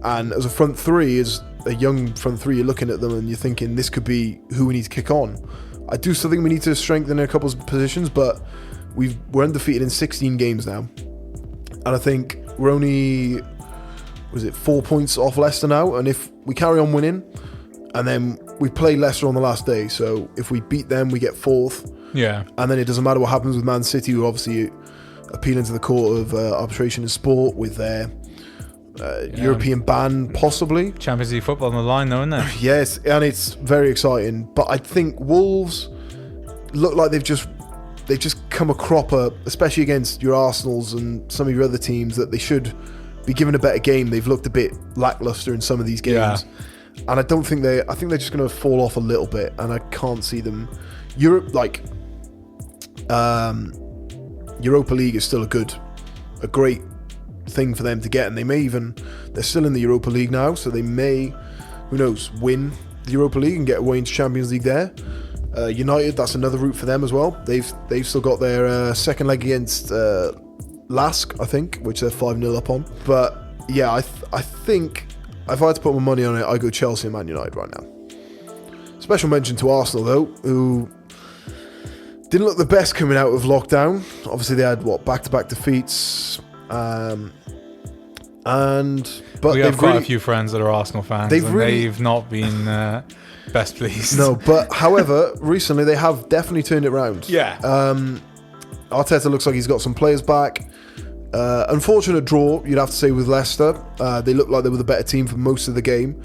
And as a front 3, as a young front 3, you're looking at them and you're thinking this could be who we need to kick on. I do still think we need to strengthen in a couple of positions, but we're undefeated in 16 games now. And I think we're only, 4 points off Leicester now. And if we carry on winning, and then we play Leicester on the last day, so if we beat them, we get 4th. Yeah. And then it doesn't matter what happens with Man City, who obviously appealing to the Court of Arbitration in Sport with their European ban, possibly. Champions League football on the line, though, isn't it? Yes, and it's very exciting. But I think Wolves look like they've just come a cropper, especially against your Arsenals and some of your other teams, that they should be given a better game. They've looked a bit lackluster in some of these games. Yeah. And I think they're just going to fall off a little bit, and I can't see them. Europa League is still a great thing for them to get, and they're still in the Europa League now, so they may, who knows, win the Europa League and get away into Champions League there. United, that's another route for them as well. They've still got their second leg against Lask, I think, which they're 5-0 up on. But yeah, I think if I had to put my money on it, I'd go Chelsea and Man United right now. Special mention to Arsenal though, who didn't look the best coming out of lockdown. Obviously, they had back-to-back defeats, but we have quite a few friends that are Arsenal fans, they've not been best pleased. No, but however, recently they have definitely turned it around. Yeah. Arteta looks like he's got some players back. Unfortunate draw, you'd have to say, with Leicester. They looked like they were the better team for most of the game,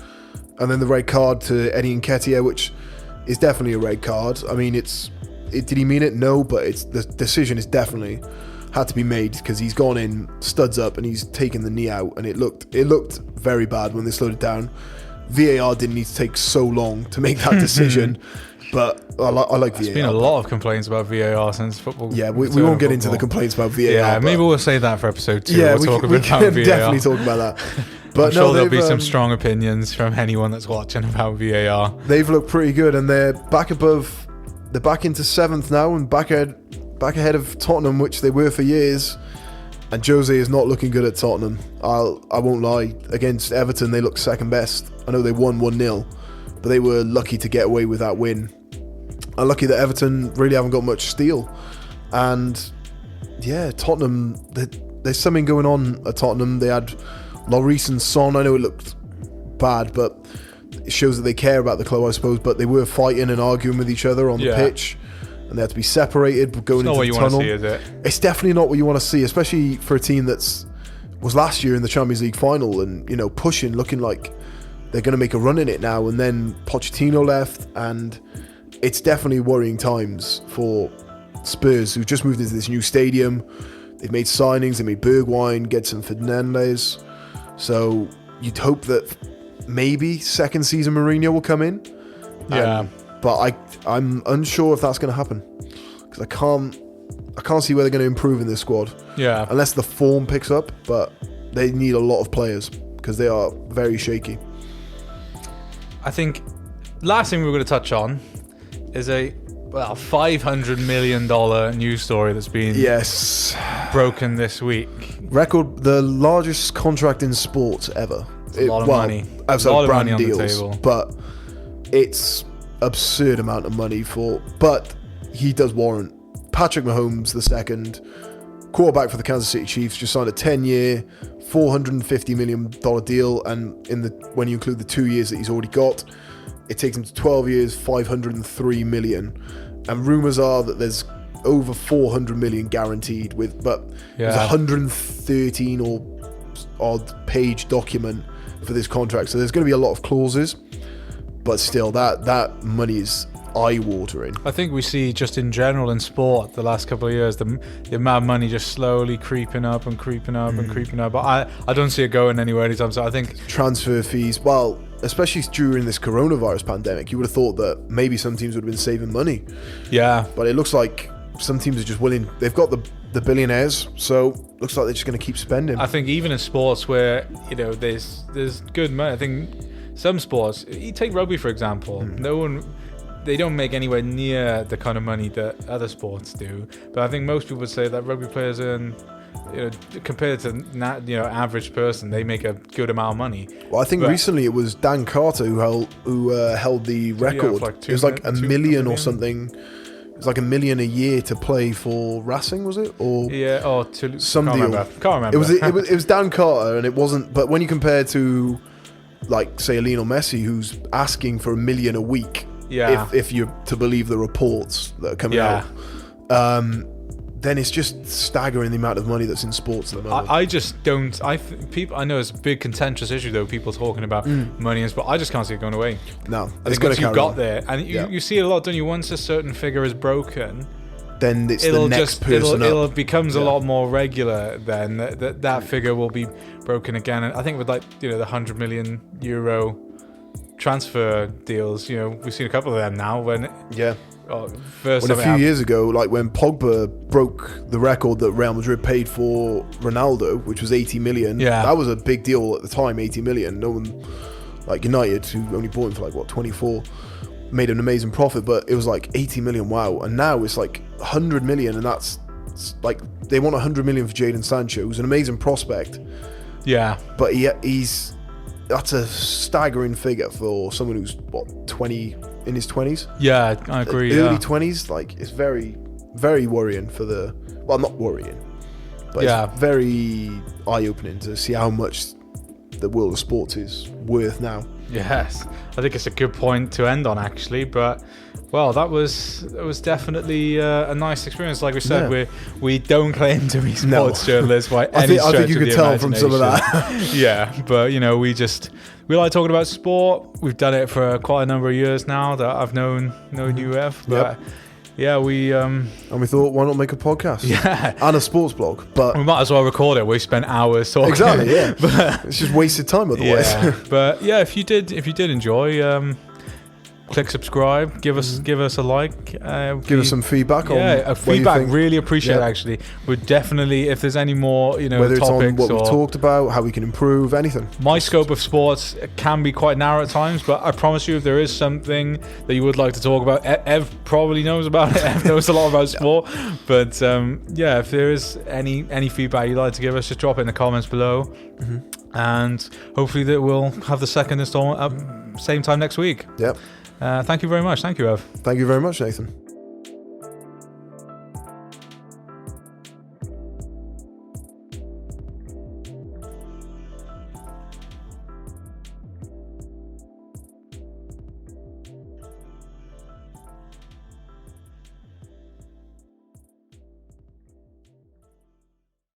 and then the red card to Eddie Nketiah, which is definitely a red card. I mean, did he mean it? No, but the decision is definitely had to be made because he's gone in studs up and he's taken the knee out, and it looked very bad when they slowed it down. VAR didn't need to take so long to make that decision, but I like VAR. There's been a lot of complaints about VAR since football. Yeah, we won't get into the complaints about VAR. Yeah, maybe we'll save that for episode 2. Yeah, we can definitely talk about that. But I'm sure there'll be some strong opinions from anyone that's watching about VAR. They've looked pretty good, and they're back above they're back into 7th now and back ahead of Tottenham, which they were for years. And Jose is not looking good at Tottenham. I won't lie. Against Everton, they looked second best. I know they won 1-0, but they were lucky to get away with that win. And lucky that Everton really haven't got much steel. And yeah, Tottenham, there's something going on at Tottenham. They had Lloris and Son. I know it looked bad, but it shows that they care about the club, I suppose. But they were fighting and arguing with each other on the pitch, and they had to be separated going into the tunnel. See, is it? It's definitely not what you want to see, especially for a team was last year in the Champions League final and, you know, pushing, looking like they're going to make a run in it now. And then Pochettino left, and it's definitely worrying times for Spurs, who just moved into this new stadium. They've made signings. They made Bergwijn, Gedson Fernandes. So you'd hope that maybe second season Mourinho will come in. Yeah. But I'm unsure if that's going to happen, because I can't see where they're going to improve in this squad. Yeah. Unless the form picks up, but they need a lot of players because they are very shaky. I think last thing we're going to touch on is a $500 million news story that's been broken this week. The largest contract in sports ever. A lot of money. Outside a lot brand of money deals, on the table. But it's absurd amount of money but he does warrant. Patrick Mahomes II, quarterback for the Kansas City Chiefs, just signed a 10-year, $450 million deal, and when you include the 2 years that he's already got, it takes him to 12 years, $503 million. And rumours are that there's over $400 million guaranteed there's a 113 or odd page document for this contract. So there's going to be a lot of clauses, but still that money is eye-watering. I think we see just in general in sport the last couple of years the amount of money just slowly creeping up and creeping up and creeping up. But I don't see it going anywhere anytime soon. I think transfer fees, especially during this coronavirus pandemic, you would have thought that maybe some teams would have been saving money. Yeah. But it looks like some teams are just willing. They've got the billionaires, so looks like they're just going to keep spending. I think even in sports where, you know, there's good money. I think some sports, you take rugby for example, they don't make anywhere near the kind of money that other sports do. But I think most people would say that rugby players earn, you know, compared to average person, they make a good amount of money. Well, I think recently it was Dan Carter who held the record. It was like $1 million or something. It was like $1 million a year to play for Racing, was it? Or some deal. Can't remember. It was Dan Carter, and it wasn't. But when you compare to, like, say, Lionel Messi, who's asking for $1 million a week. Yeah. If you're to believe the reports that are coming out, then it's just staggering the amount of money that's in sports at the moment. I just don't. I know it's a big contentious issue though. People talking about money and sport. I just can't see it going away. No, I think once you got there, and you see it a lot, don't you? Once a certain figure is broken, then it's the next person up. It becomes a lot more regular. Then that figure will be broken again. And I think with the €100 million transfer deals, we've seen a couple of them now. A few years ago, like when Pogba broke the record that Real Madrid paid for Ronaldo, which was 80 million. Yeah, that was a big deal at the time. 80 million. No one, like United, who only bought him for 24, made an amazing profit. But it was like 80 million. Wow. And now it's like 100 million, and that's like they want 100 million for Jadon Sancho, who's an amazing prospect. Yeah, but that's a staggering figure for someone who's 20 in his 20s. Yeah, I agree. Early 20s, like it's very, very worrying for not worrying, but it's very eye-opening to see how much the world of sports is worth now. Yes, I think it's a good point to end on actually, but that was definitely a nice experience. Like we said, we don't claim to be sports journalists by any stretch of the imagination. I think you could tell from some of that. Yeah, but we like talking about sport. We've done it for quite a number of years now that I've known you, Ev. But and we thought, why not make a podcast? Yeah, and a sports blog. But we might as well record it. We spent hours talking. Exactly. Yeah, but it's just wasted time otherwise. Yeah. But if you did enjoy. click subscribe, give us a like, give us some feedback. Feedback, really appreciate it, actually. We're definitely, if there's any more, whether topics it's on what we've talked about, how we can improve, anything. My scope of sports can be quite narrow at times, but I promise you, if there is something that you would like to talk about, Ev probably knows about it. Ev knows a lot about sport, but if there is any feedback you'd like to give us, just drop it in the comments below, and hopefully that we'll have the second installment up same time next week. Yep. Thank you very much. Thank you, Ev. Thank you very much, Nathan.